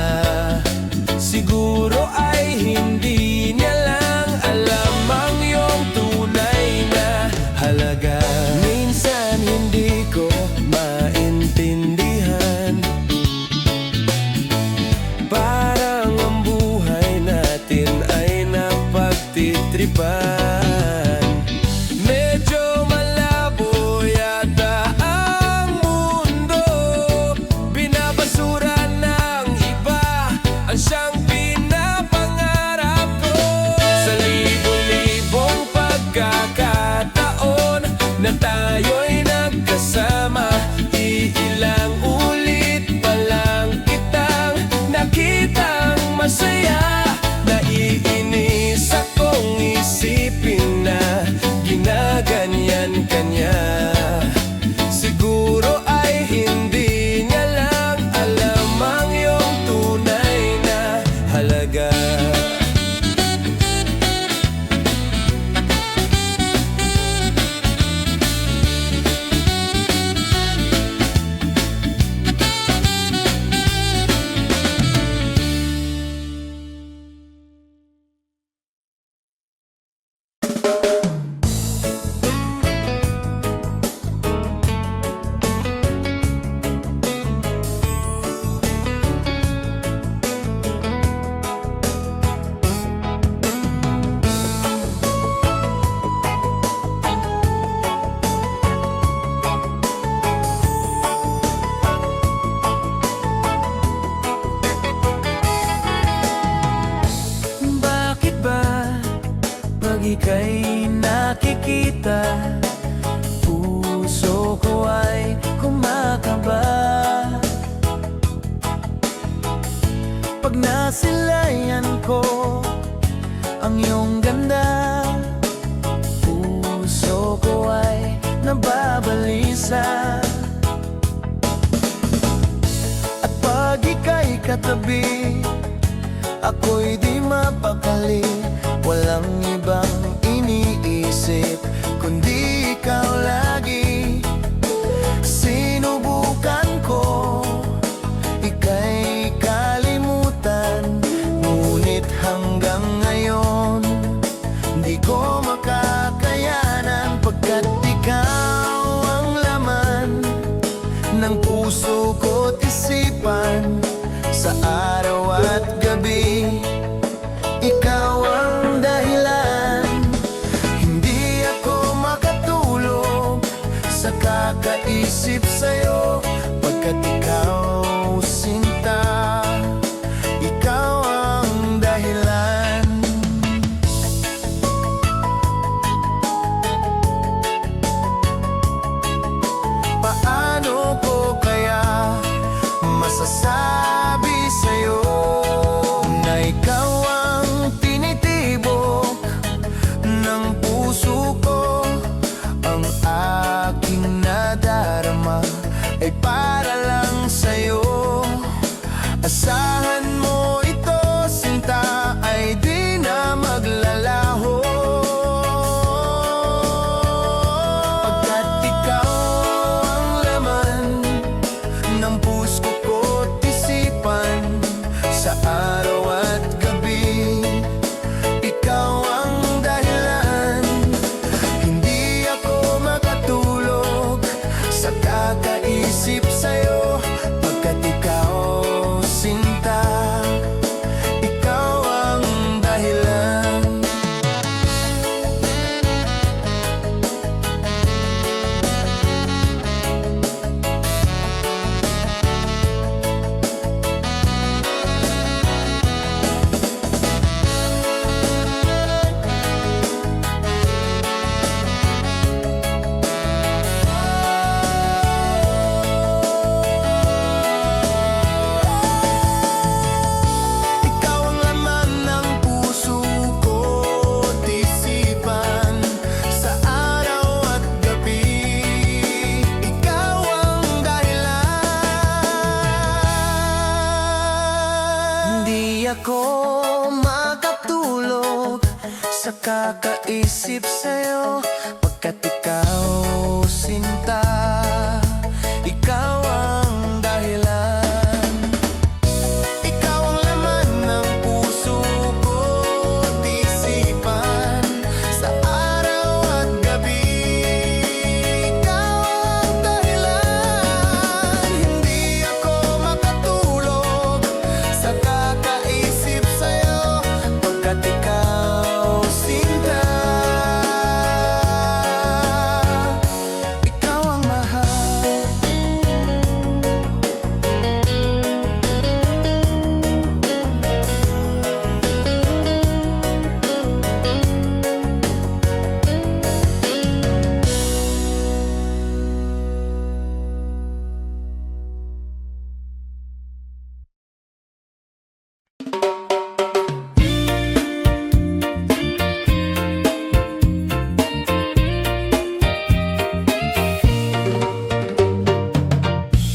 Siguro ay hindi niya lang alam ang iyong tunay na halaga. Minsan hindi ko maintindihan, parang ang buhay natin ay napagtitripan. Medyo malabo yata ang mundo, binabasura ng iba ang siyang pinapangarap ko. Sa libo-libong pagkakataon na tayo'y nagkasama, iilang ulit pa lang kitang nakitang masaya. Naiinis akong isipin na ginaganyan ka niya. Siguro ay hindi niya lang alam ang iyong tunay na halaga. Bakit ba pag ika'y nakikita, puso ko ay kumakaba? Pag nasilayan ko ang iyong ganda, puso ko ay nababalisa. At pag ika'y katabi, ako'y di mapakali. Walang ibang iniisip kundi ikaw lagi. Sinubukan ko ika'y kalimutan, ngunit hanggang ngayon di ko makakayanan. Pagkat ikaw ang laman ng puso ko't isipan, sa araw at gabi, ikaw ang dahilan. Hindi ako makatulog sa kakaisip sa'yo, pagkat ikaw sinta, ikaw ang dahilan. Paano ko kaya masasabi sa'yo na ikaw ang tinitibok ng puso ko? Ang aking nadarama ay para lang sa'yo. nakakaisip sa'yo pagkat ikaw, sinta, ikaw ang dahilan. Ikaw ang laman ng puso ko't isipan sa araw at gabi. Ikaw ang dahilan. Hindi ako makatulog sa kakaisip sa'yo pagkat ikaw, sinta, ikaw ang mahal.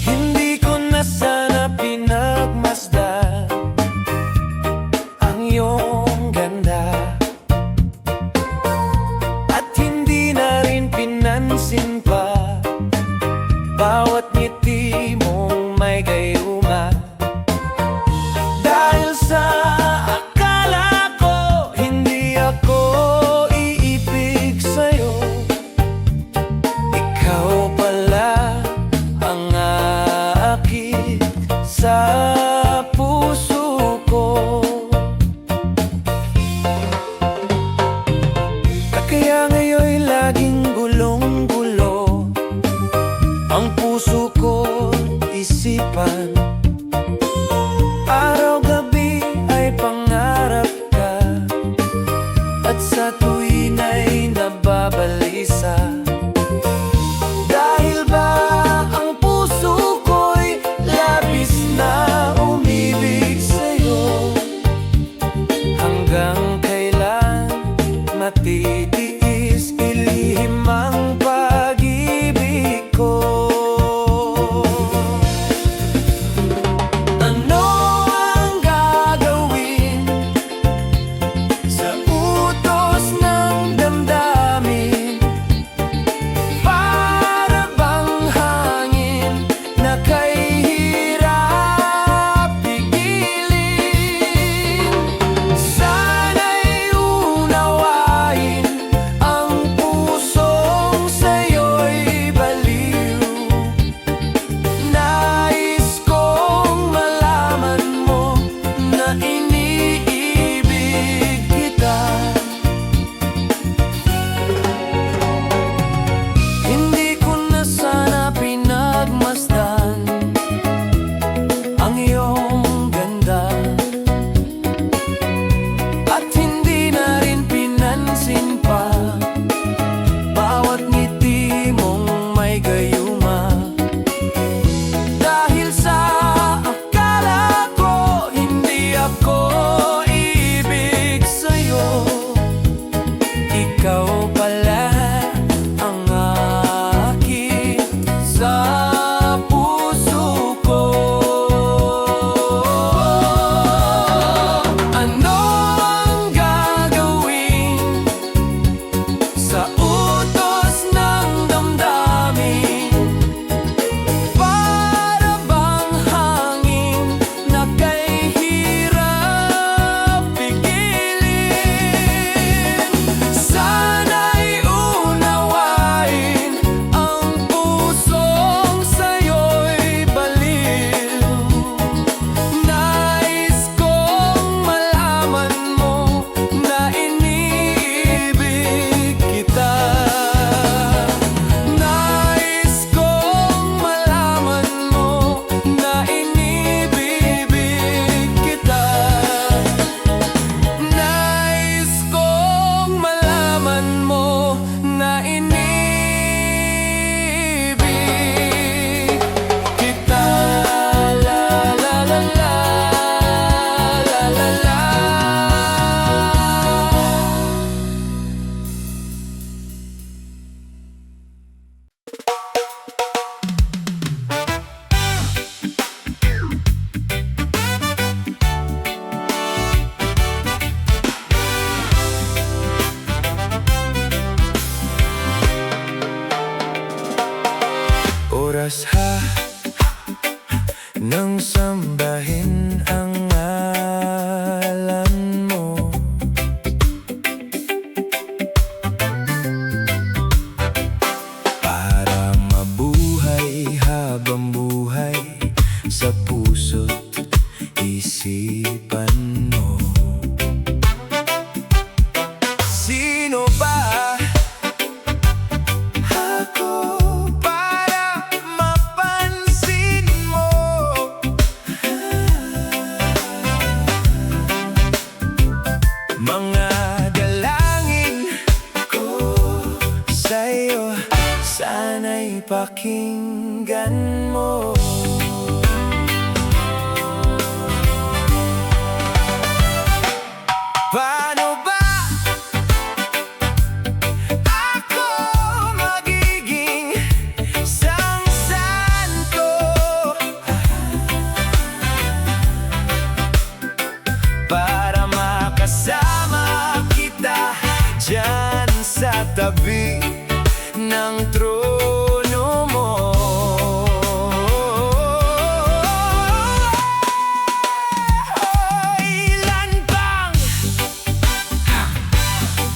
Hindi ko na sana pinagmasdan ang iyong ganda, at hindi na rin pinansin pa bawat ngiti mong may gayuma. Dahil sa akala ko hindi ako iibig sa'yo, ikaw pala ang aakit sa puso ko. Kaya ngayon'y laging gulong-gulo ang puso ko, isipan. Araw-gabi ay pangarap ka, at sa tuwin ay nababalisa. Dahil ba ang puso ko'y labis na umibig sa'yo? Hanggang kailan matitiis ilihim ang pag-ibig ko? nang sambahin ang ngalan mo. Para mabuhay habang buhay sa puso't isipan mo. Sino ba ako para mapansin mo? Mga dalangin ko sa'yo, sana'y pakinggan mo. Paano ba ako magiging santo para makasama kita dyan sa tabi ng trono mo? Ilan bang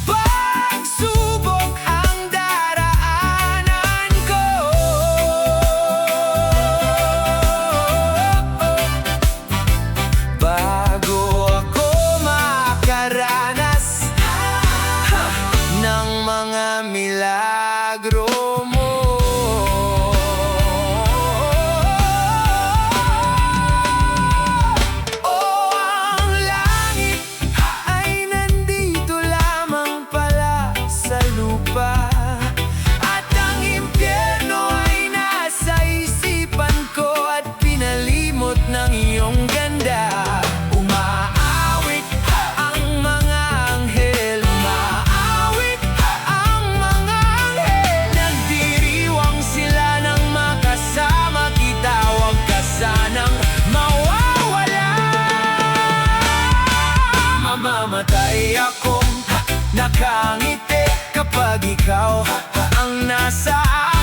pagsubok ang daraanan ko? Bago ako makaranas ng mga milagro mo. Oh, ang langit ay nandito lamang pala sa lupa, at ang impyerno ay nasa isipan ko at pinalimot ng iyong ganda. Umaawit ang mga anghel, umaawit ang mga anghel. Nagdiriwang sila nang makasama kita, huwag ka sanang mawawala. Mamamatay akong nakangiti kapag ikaw ang nasa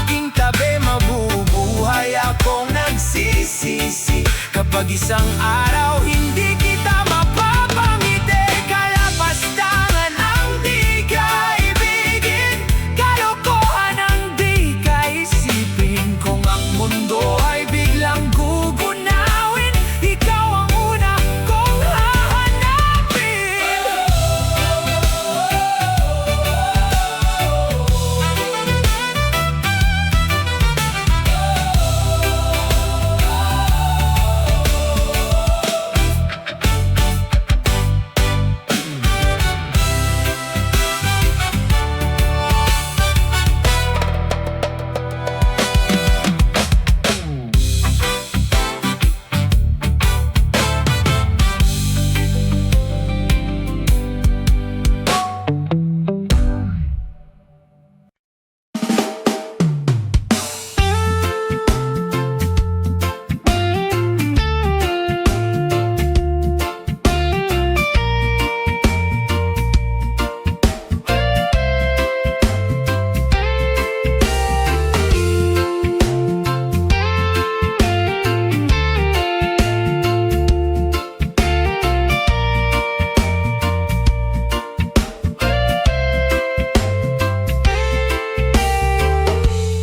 aking tabi. Mabubuhay akong nagsisisi kapag isang araw hindi kita mapapangiti. Kalapastangan ang di ka ibigin, kalokohan ang di ka isipin. Kung ang mundo ay biglang gugunawin, ikaw ang una kong hahanapin.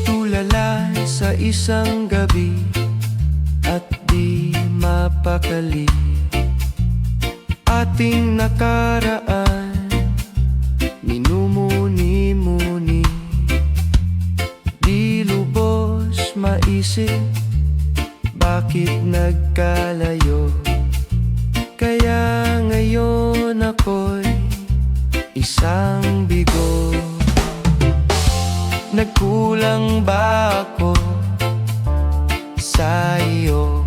Tulala sa isang gabi at di mapakali, ating nakaraan minumuni-muni. Di lubos maisip bakit nagkalayo, kaya ngayon ako'y isang bigo. Nagkulang ba ako sa iyo?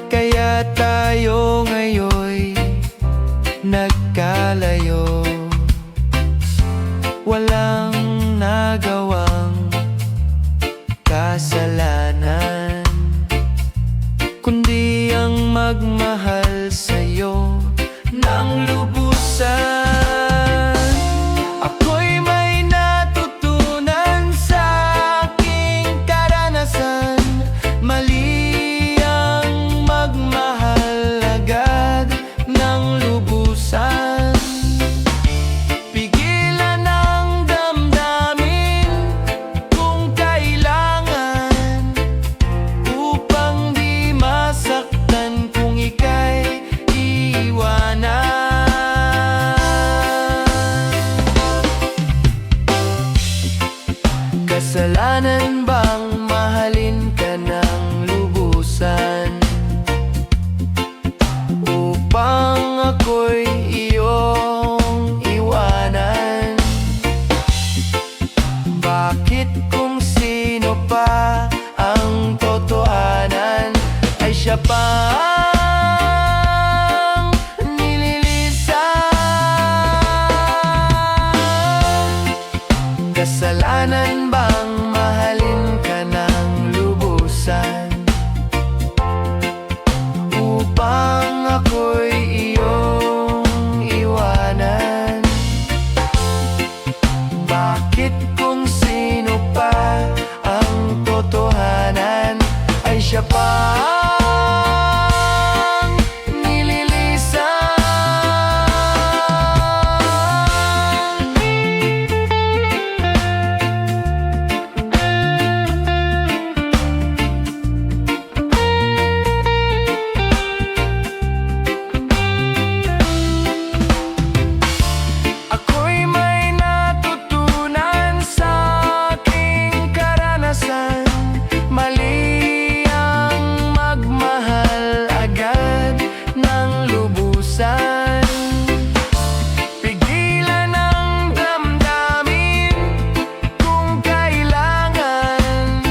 Kaya tayo ngayon'y nagkalayo. Walang nagawang kasalanan, kundi ang magmahal sa'yo ng lubusan. Ako'y may natutunan sa aking karanasan, mali siya pa ang nililisan. Kasalanan bang mahalin ka ng lubusan upang ako'y iyong iwanan? Bakit kung sino pa ang totohanan ay siya pa ang nililisan? Ako'y may natutunan sa aking karanasan. Mali ang magmahal agad ng lubusan. Pigilan ang damdamin kung kailangan,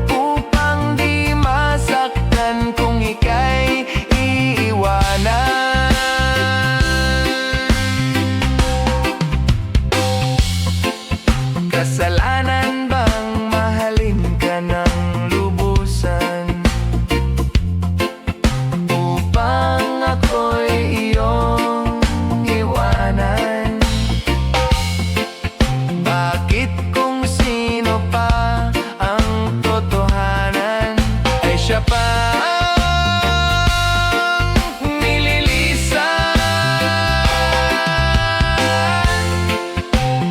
upang di masaktan kung ika'y iiwanan. Kasalanan bang mahalin ka ng lubusan upang ako'y iyong iwanan? Bakit kung sino pa ang totohanan ay siya pa ang nililisan?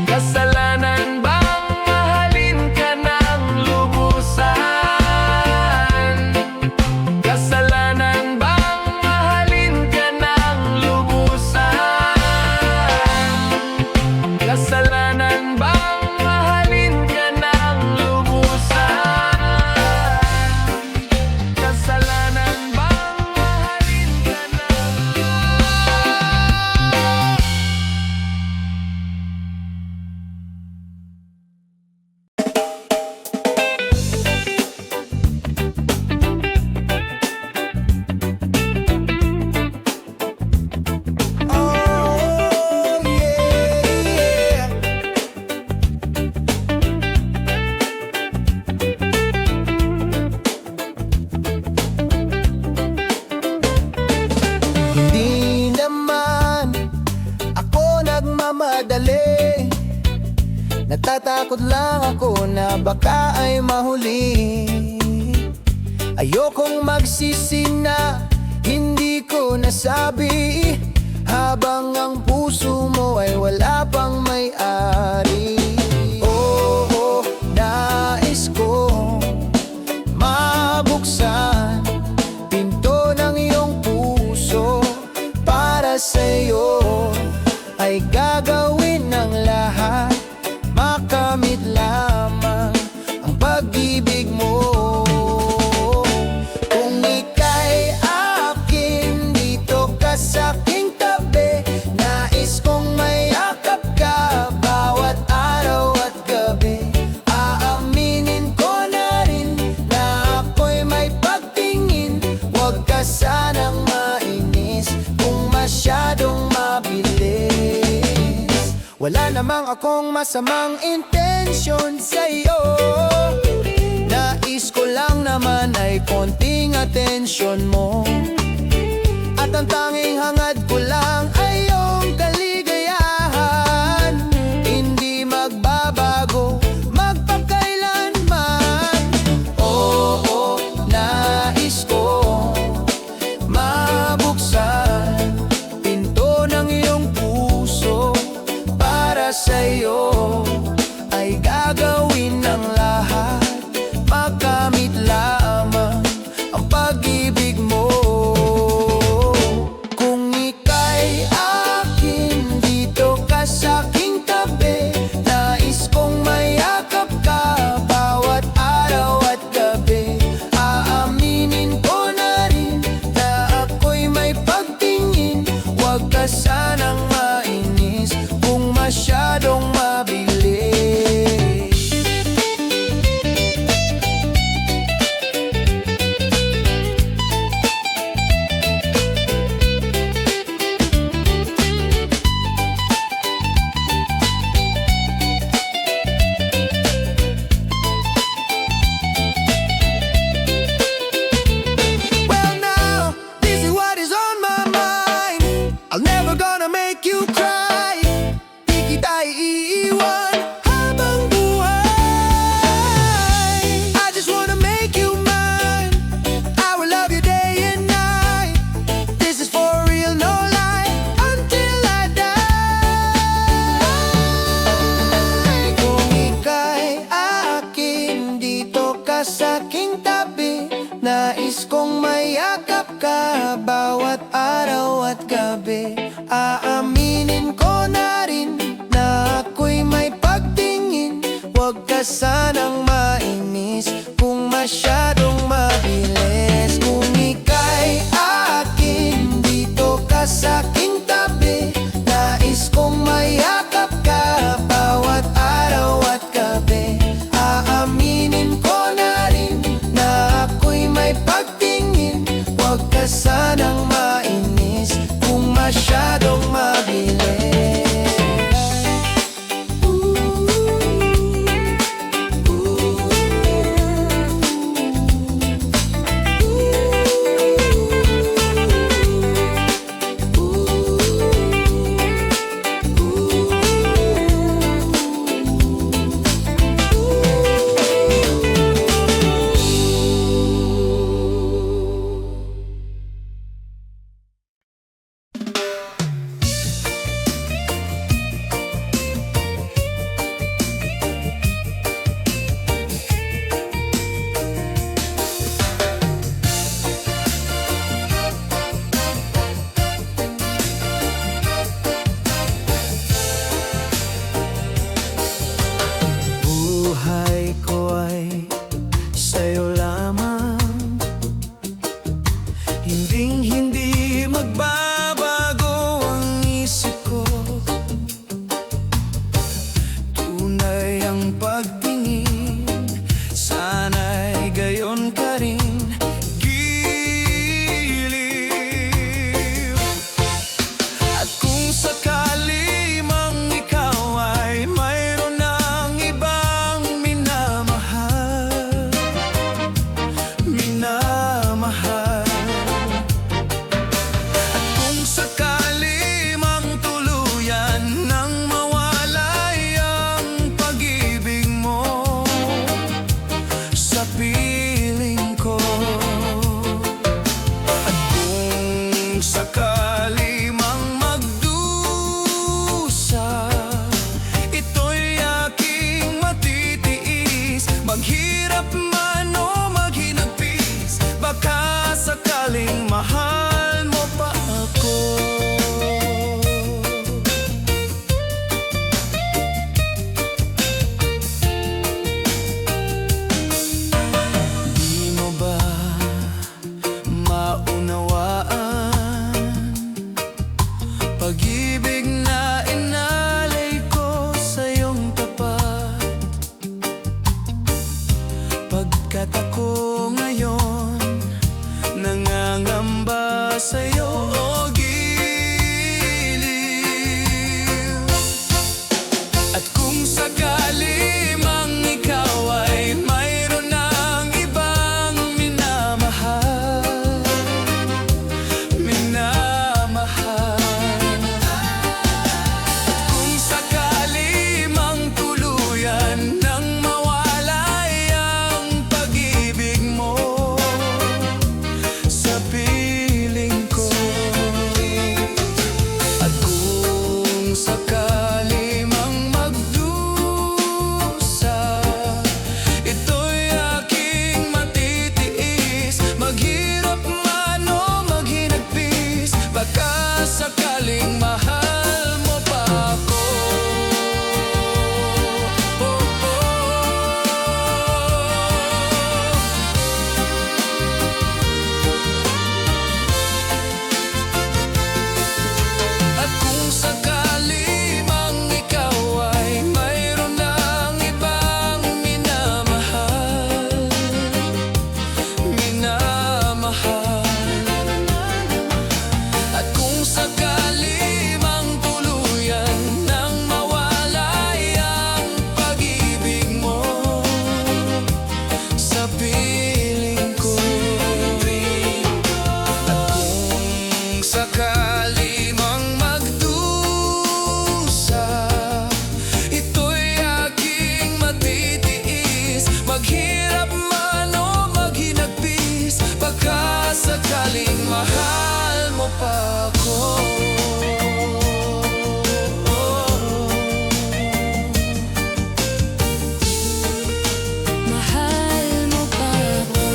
Kasalanan bang mahalin ka ng lubusan? Kasalanan bang mahalin ka ng lubusan? Kasalanan bang mahalin ka ng lubusan? Kasalanan bang mahalin ka ng Oh, yeah. Hindi naman ako nagmamadali. Natatakot lang ako na baka ay mahuli. Ayokong magsisi na hindi ko nasabi, habang ang puso mo ay wala pang may-ari. Oo, nais ko mabuksan pinto ng iyong puso. Para sa'yo ay gagawin ng lahat, makamit lamang ang pag-ibig mo. Kung ika'y akin, dito ka sa'king tabi. Nais kong mayakap ka bawat araw at gabi. Aaminin ko na rin na ako'y may pagtingin. Huwag ka sanang mainis kung masyadong mabilis. Wala namang akong masamang intensyon sa'yo. Nais ko lang naman ay konting atensyon mo. At ang tanging hangad ko lang ay iyong kaligayahan. Hindi magbabago magpakailanman. Oo, nais ko mabuksan pinto ng iyong puso. Para sa'yo ay gagawin ng lahat, makamit lamang ang pag-ibig mo. Kung Nais kong mayakap ka bawat araw at gabi. Aaminin ko na rin na ako'y may pagtingin. Huwag ka sanang mainis kung masyadong mabilis. Kung ika'y akin, dito ka sa'king tabi. Nais kong mayakap ka bawat araw at gabi. Aaminin ko na rin na ako'y may pagtingin. Huwag ka sanang mainis kung masyadong mabilis. Buhay ko ay sa'yo lamang. Hindi magbabago ang isip ko. Tunay ang pagtingin, sana'y gayon ka rin. Giliw. At kung sakali mang ikaw ay mayroon ng ibang minamahal, at kung sakali mang tuluyan nang mawalay ang pag-ibig mo sa piling ko, at kung sakali mang magdusa, ito'y aking matitiis. Maghirap man o maghinagpis, baka sakaling mahal mo pa ako. Di mo ba maunawaan pag-ibig na inalay ko sa iyong tapat? Pagkat ako ngayon nangangamba sa'yo, o giliw. At kung sakali mang ikaw ay mayroon ng ibang minamahal, kung sakali mang tuluyan nang mawalay ang pag-ibig mo sa piling ko, at kung sakali mang magdusa, ito'y aking matitiis. Maghirap man o maghinagpis, baka sakaling mahal mo pa ako. At kung sakali mang ikaw ay mayroon ng ibang minamahal, at kung sakali mang tuluyan nang mawalay ang pag-ibig mo sa piling ko, at kung sakali mang magdusa, ito'y aking matitiis. Maghirap man o maghinagpis, baka sakaling mahal mo pa ako. Mahal mo pa ako.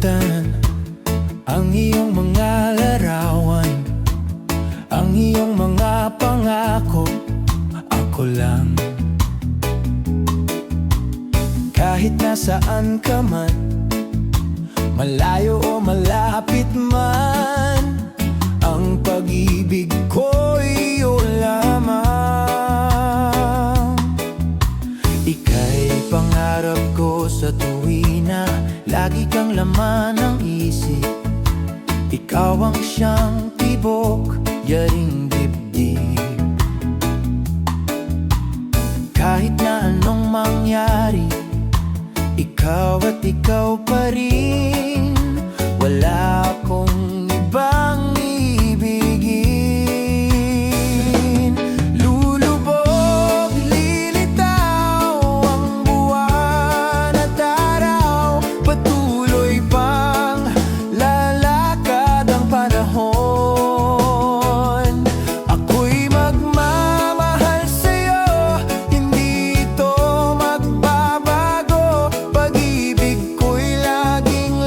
kalimutan ang iyong mga larawan, ang iyong mga pangako. Ako lang, kahit nasaan ka man, malayo o malapit man, ang pag-ibig ko iyo lamang. Ika'y pangarap ko sa tuwina, lagi kang laman ng isip. Ikaw ang siyang tibok, yaring dibdib. Kahit na anong mangyari, ikaw at ikaw pa rin. Wala akong ibang ibigin. Lulubog, lilitaw ang buwan at araw, patuloy pang lalakad ang panahon. Ako'y magmamahal sa'yo, hindi ito magbabago. Pag-ibig ko'y laging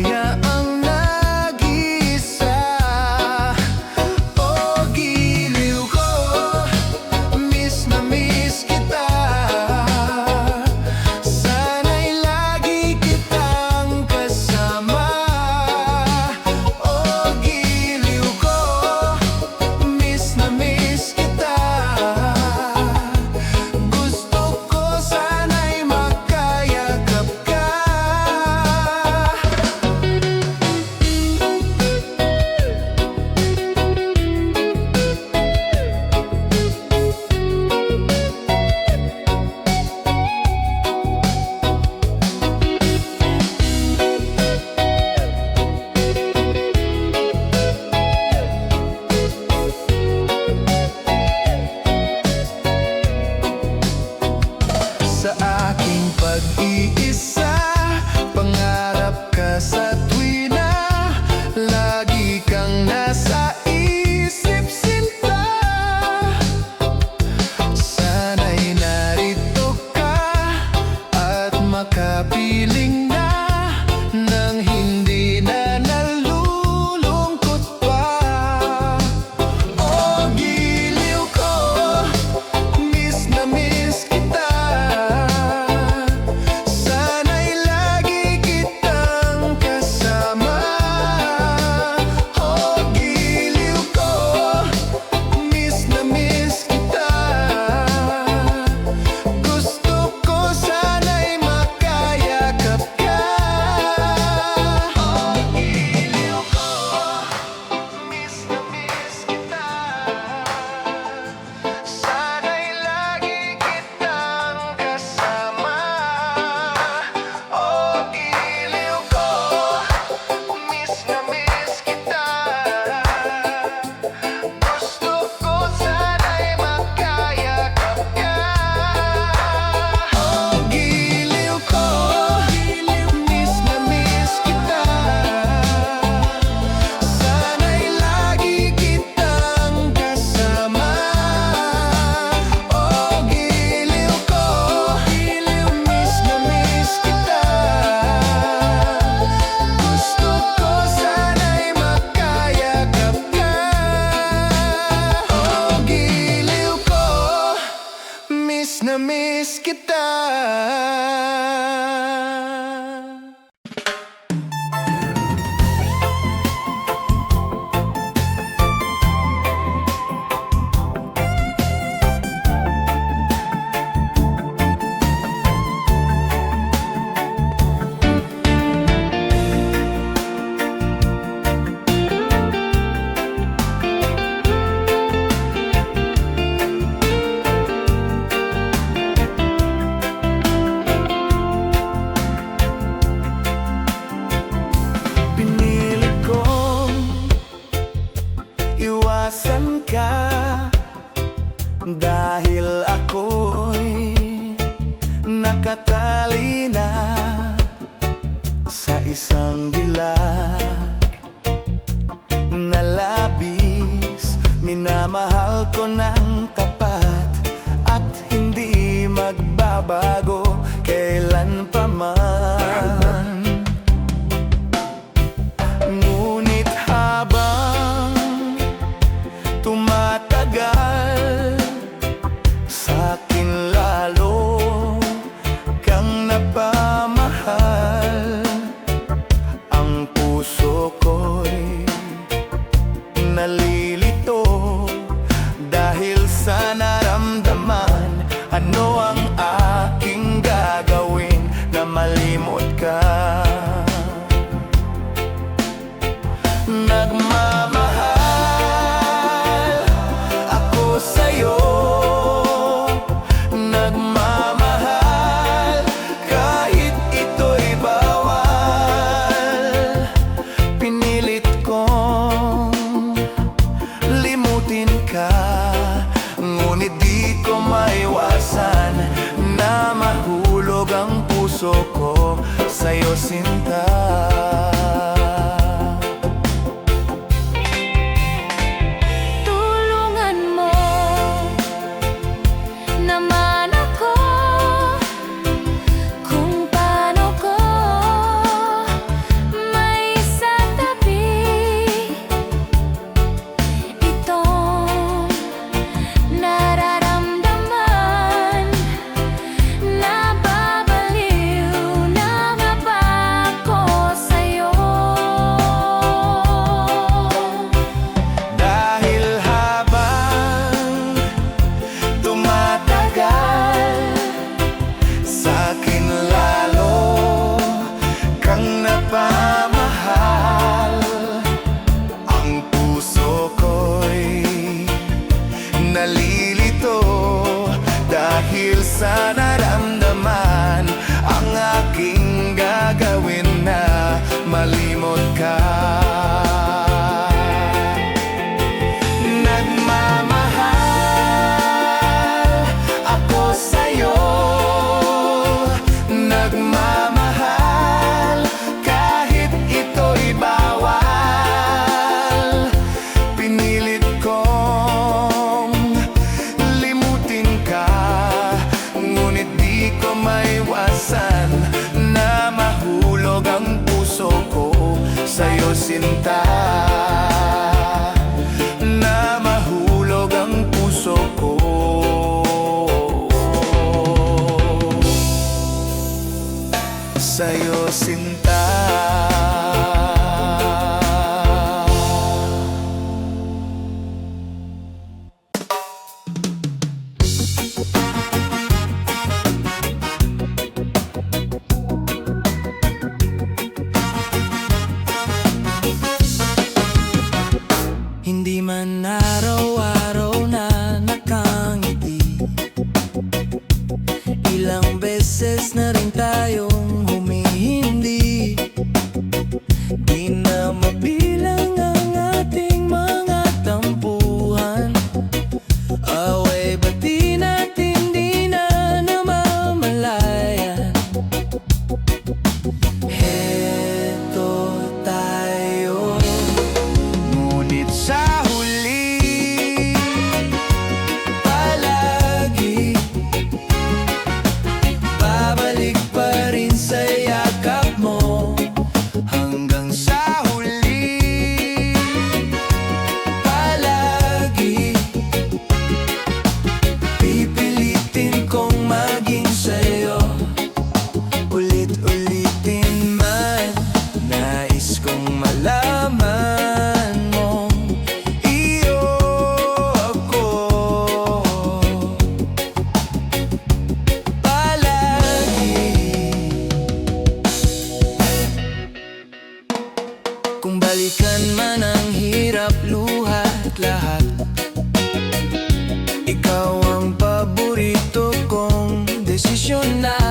Siya ang nag-iisa. Oh, giliw ko, miss na miss kita. Sana'y lagi kitang kasama. Oh, giliw ko, miss na miss kita. Gusto ko sana'y makayakap ka. Sa aking pag-iisa, pangarap ka sa tuwina. Lagi kang nasa isip, sinta. Sana'y narito ka at makapiling na nang hindi na nalulungkot pa. Oh, giliw ko, miss na miss kita. Sana'y lagi kitang kasama. Oh, giliw ko, miss na miss kita. Gusto ko sana'y makayakap ka. Oh, giliw ko, miss na miss kita. Sana'y lagi kitang kasama. Oh, giliw ko, miss na miss kita. Gusto ko sana'y makayakap ka. Oh, giliw ko, miss na miss kita. Sana'y lagi kitang kasama. Oh, giliw ko, miss na miss kita. Gusto ko sana'y makayakap ka. Oh, giliw ko, miss na miss kita. Pinilit kong iwasan ka dahil ako'y nakatali na sa isang dilag na labis. Minamahal ko ng tapat at hindi magbabago kailan pa man. Ngunit habang tumatagal, sa'kin lalo kang napamahal. Ang puso ko'y nalilito dahil sa naramdaman. Ano ang aking gagawin na malimot ka? Nagmamahal ako sa'yo. Nagmamahal kahit ito'y bawal. Pinilit kong limutin ka, ngunit di ko maiwasan na mahulog ang puso ko sa'yo, sinta. Tulungan mo naman ako kung paano ko may sinta, na mahulog ang puso ko. Sa'yo sinta. Hindi man araw-araw na nakangiti, ilang beses na rin tayong humihindi. Di na mabilang ang ating mga tampuhan, away bati natin di na namamalayan. Heto tayo, Ngunit sa huli, palagi babalik pa rin sa yakap mo. hanggang sa huli, Palagi pipilitin kong maging sa'yo. Ulit-ulitin man, nais kong malaman mong iyo ako. Palagi kung balikan man ang hirap, luhat lahat, ikaw ang paborito kong desisyon na